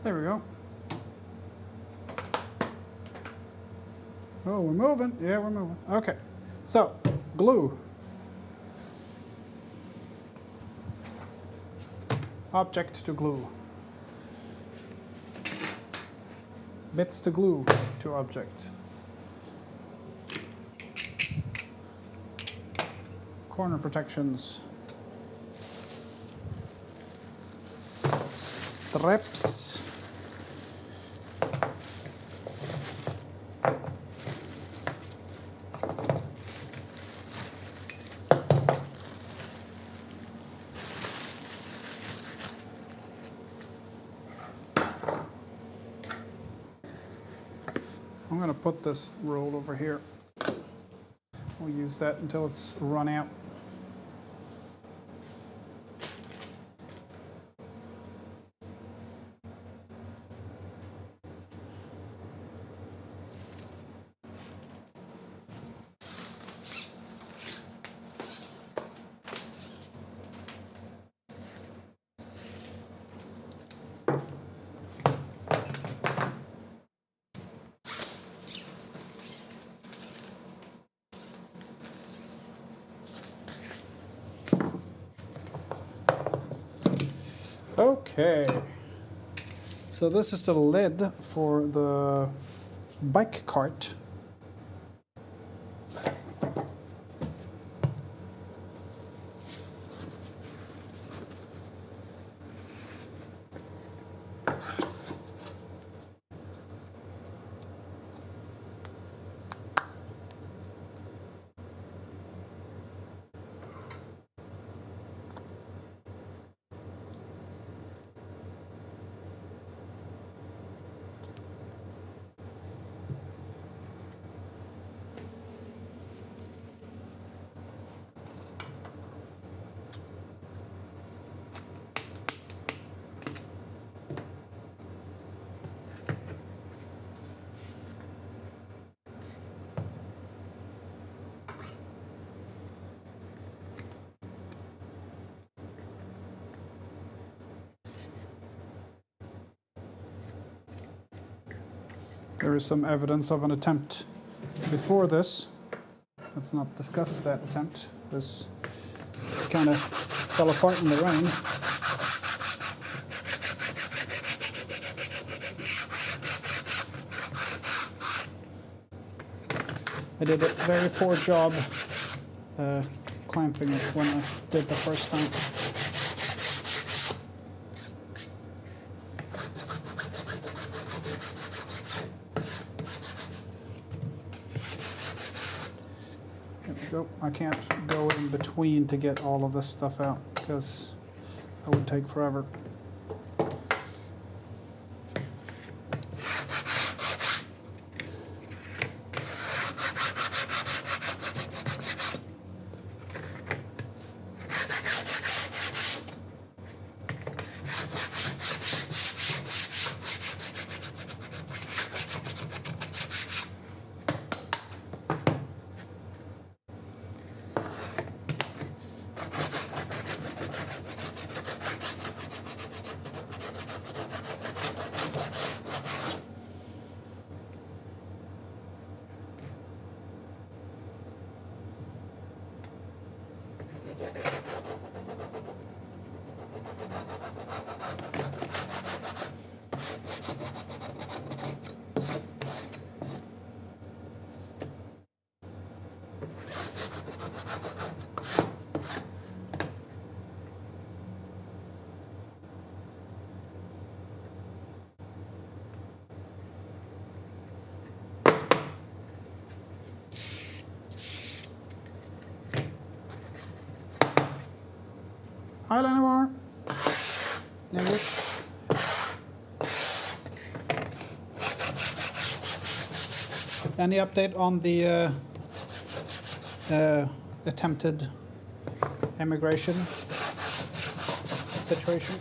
There we go. Oh, we're moving. Yeah, we're moving. Okay. So, glue. Object to glue. Bits to glue to object. Corner protections. Straps. I'm going to put this roll over here. We'll use that until it's run out. Okay, so this is the lid for the bike cart. There is some evidence of an attempt before this. Let's not discuss that attempt. This kind of fell apart in the rain. I did a very poor job clamping it when I did the first time. There we go. I can't go in between to get all of this stuff out because it would take forever. Hi, Lenore. Nugget. Any update on the attempted immigration situation?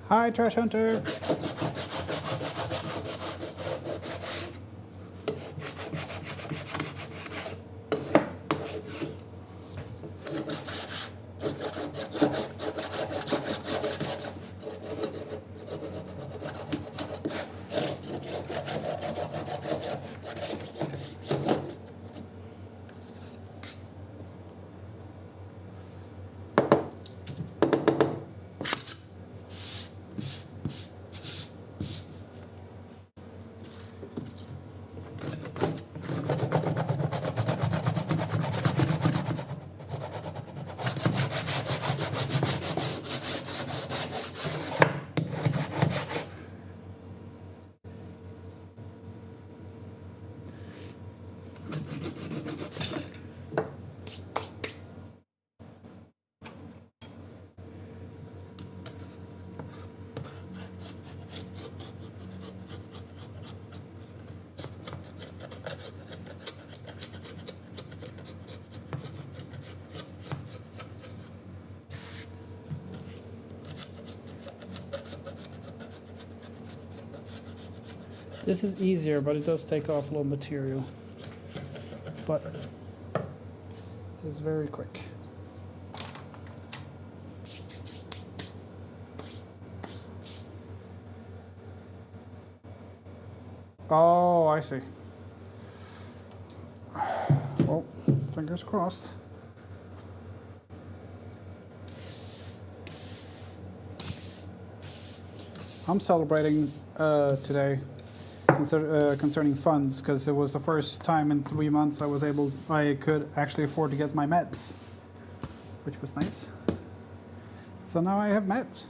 Hi, Trash Hunter. This is easier, but it does take off a little material. But it's very quick. Oh, I see. Well, fingers crossed. I'm celebrating today concerning funds, because it was the first time in 3 months I could actually afford to get my meds, which was nice. So now I have meds.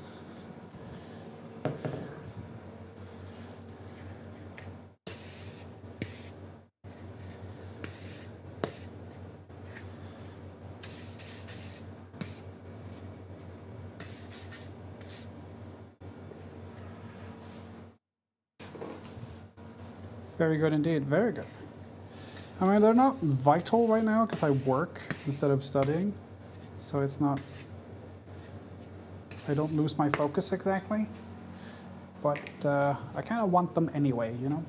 Very good indeed, very good. I mean, they're not vital right now because I work instead of studying, so it's not, I don't lose my focus exactly, but I kind of want them anyway, you know?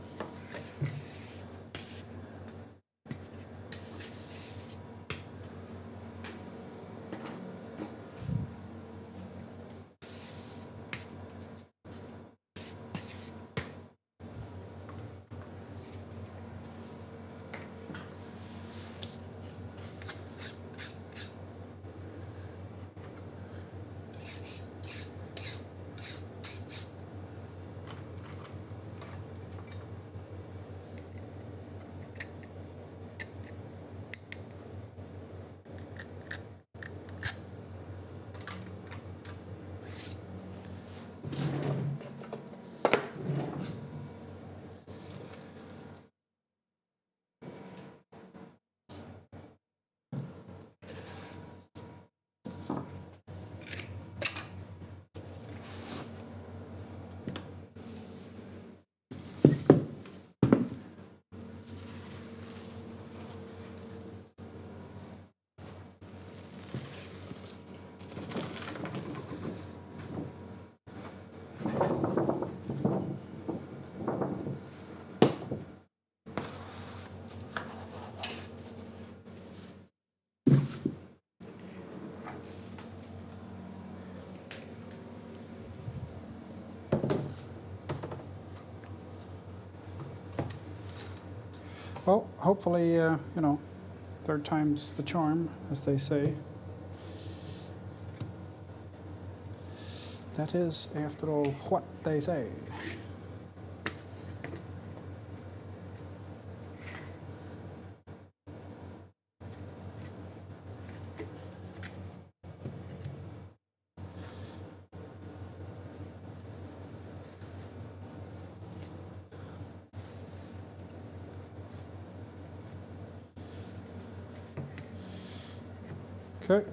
Well, hopefully, third time's the charm, as they say. That is, after all, what they say. Okay.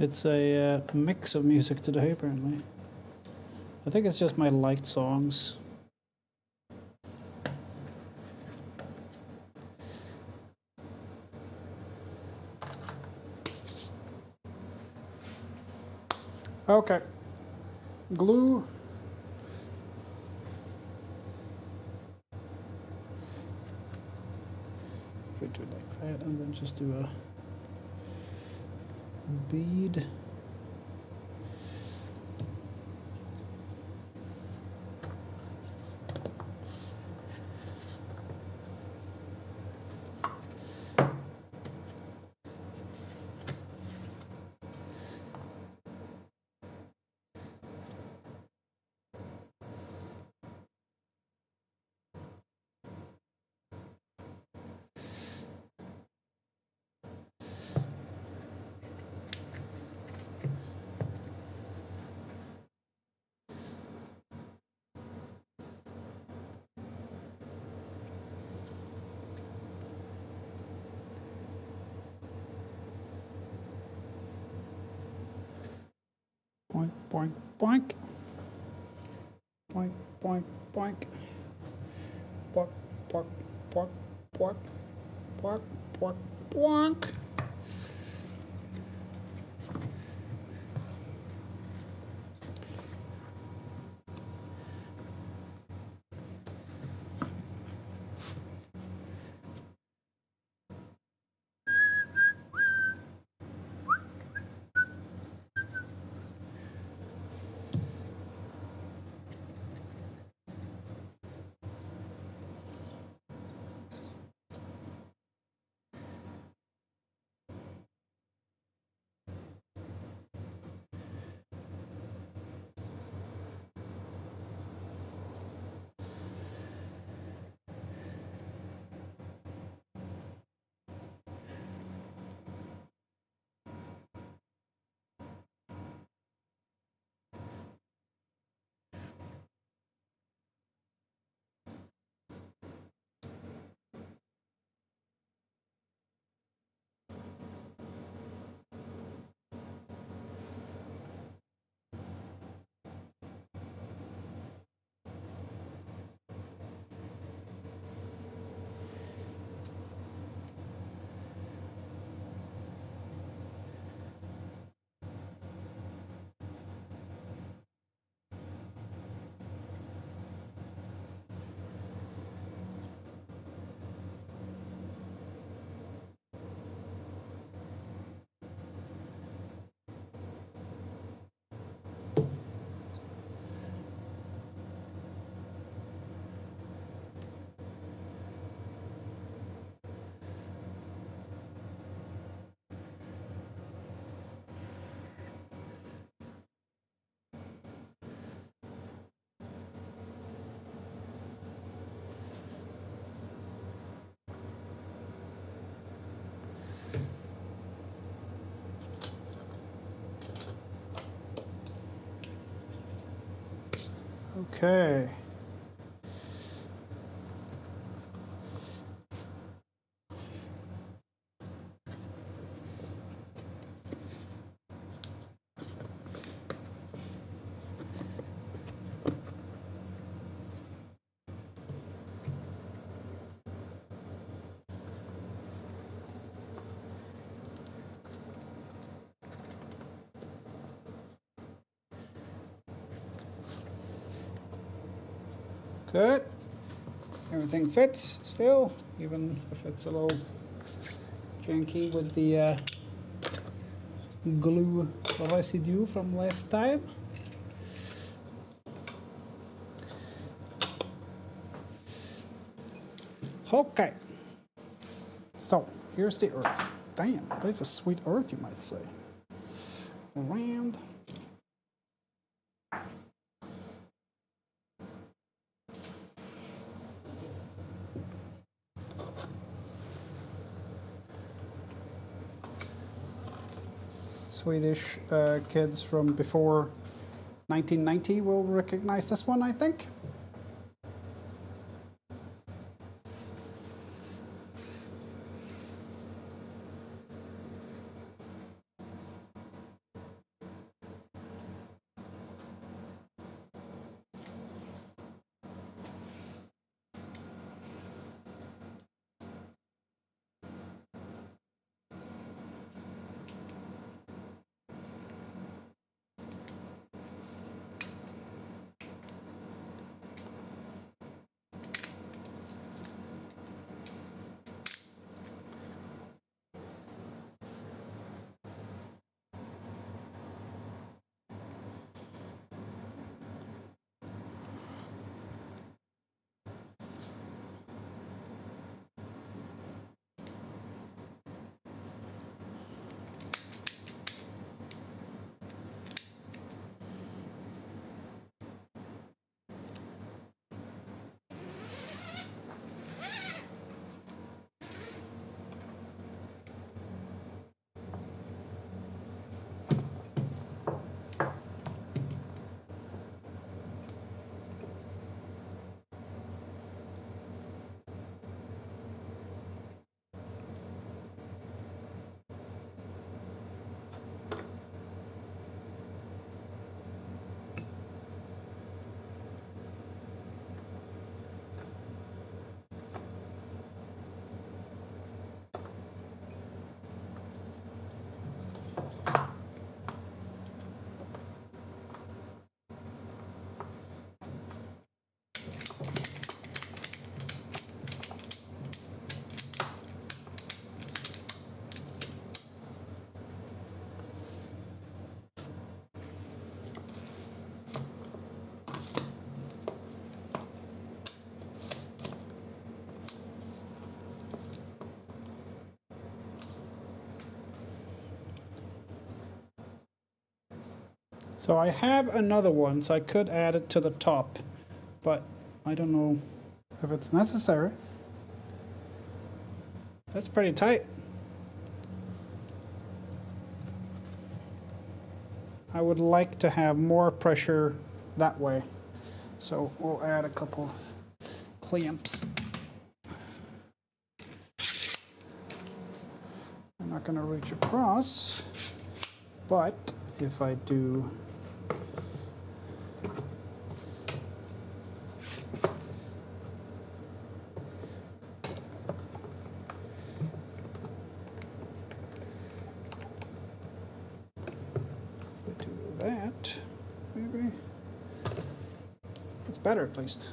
It's a mix of music today, apparently. I think it's just my liked songs. Okay. Glue. If we do it like that, and then just do a bead. Boink, boink, boink. Boink, boink, boink. Boink, boink, boink, boink, boink, boink, boink. Okay. Good. Everything fits still, even if it's a little janky with the glue residue from last time. Okay. So, here's the earth. Damn, that's a sweet earth, you might say. Around. Swedish kids from before 1990 will recognize this one, I think. So I have another one, so I could add it to the top, but I don't know if it's necessary. That's pretty tight. I would like to have more pressure that way. So we'll add a couple clamps. I'm not going to reach across, but if I do that, maybe it's better at least.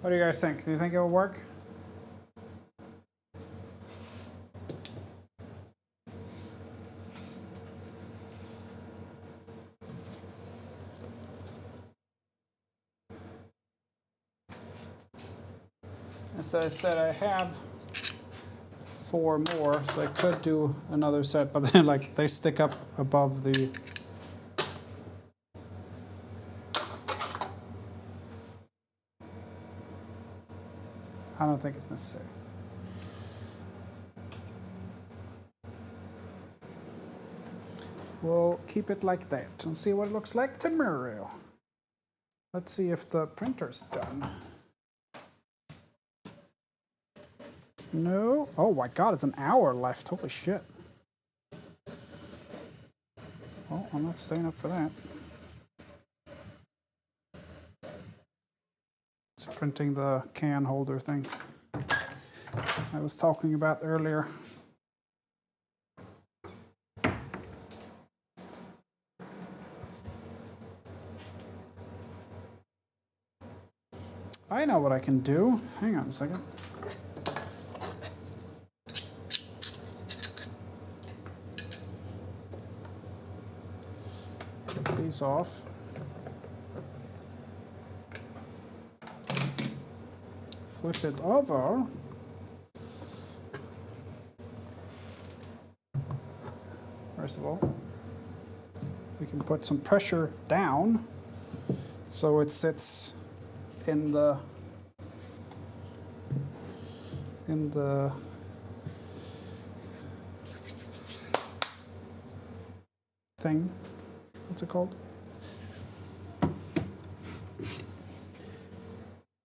What do you guys think? Do you think it will work? As I said, I have 4 more, so I could do another set, but then like they stick up above the I don't think it's necessary. We'll keep it like that and see what it looks like tomorrow. Let's see if the printer's done. No. Oh my god, it's an hour left. Holy shit. Well, I'm not staying up for that. It's printing the can holder thing I was talking about earlier. I know what I can do. Hang on a second. Take these off. Flip it over. First of all, we can put some pressure down so it sits in the thing. What's it called?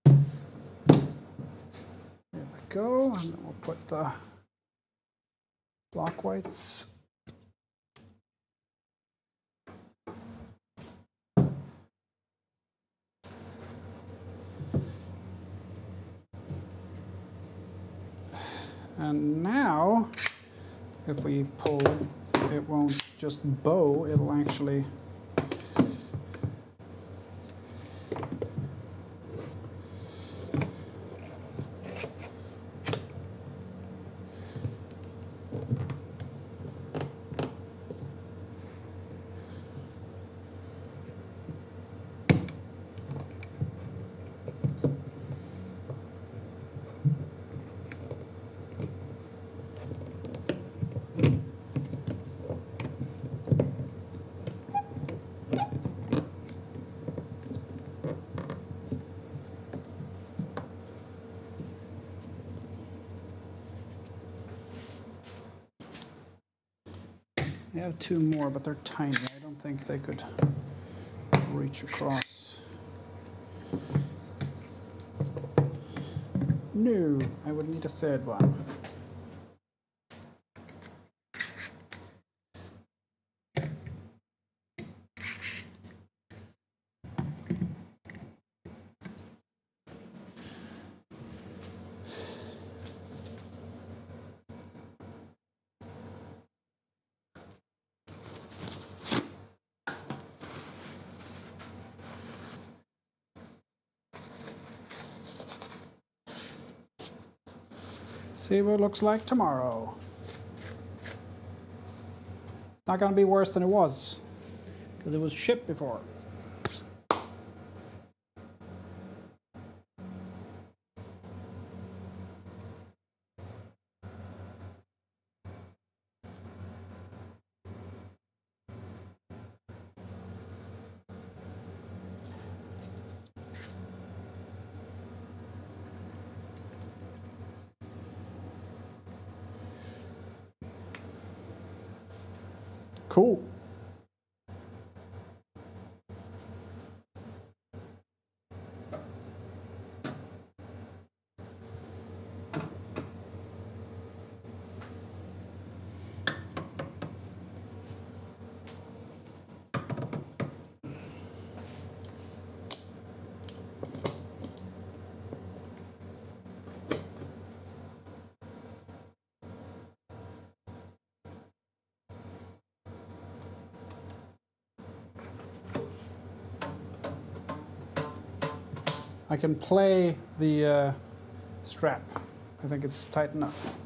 There we go, and then we'll put the block whites. And now, if we pull, it won't just bow, it'll actually I have two more, but they're tiny. I don't think they could reach across. No, I would need a third one. See what it looks like tomorrow. Not gonna be worse than it was, because it was shipped before. Cool. I can play the strap. I think it's tight enough.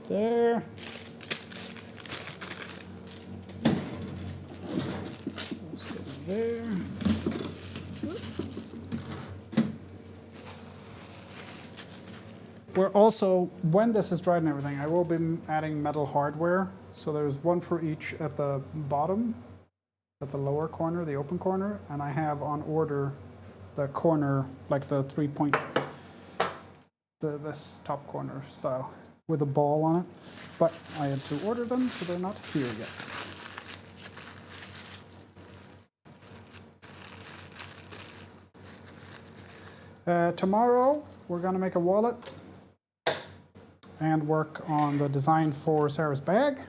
There. Let's go there. We're also, when this is dried and everything, I will be adding metal hardware. So there's one for each at the bottom at the lower corner, the open corner, and I have on order the corner, like the 3-point, this top corner style with a ball on it. But I had to order them, so they're not here yet. Tomorrow, we're going to make a wallet and work on the design for Sarah's bag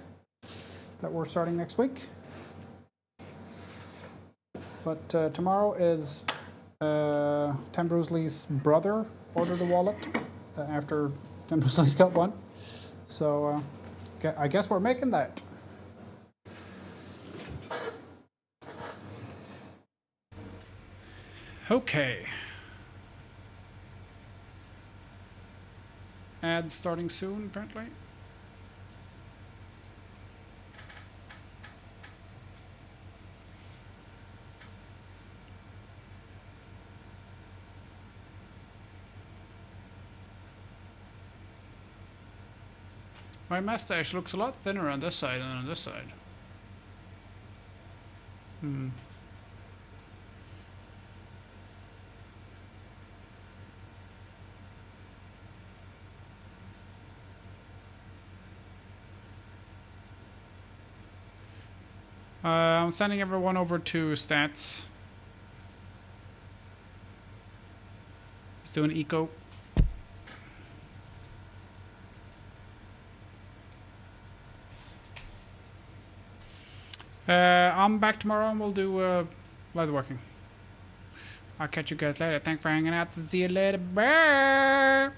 that we're starting next week. But tomorrow is Tim Brusely's brother ordered a wallet after Tim Brusely's got one. So I guess we're making that. Okay. Ads starting soon, apparently. My mustache looks a lot thinner on this side than on this side. I'm sending everyone over to stats. Let's do an eco. I'm back tomorrow and we'll do leatherworking. I'll catch you guys later. Thanks for hanging out. See you later. Bye.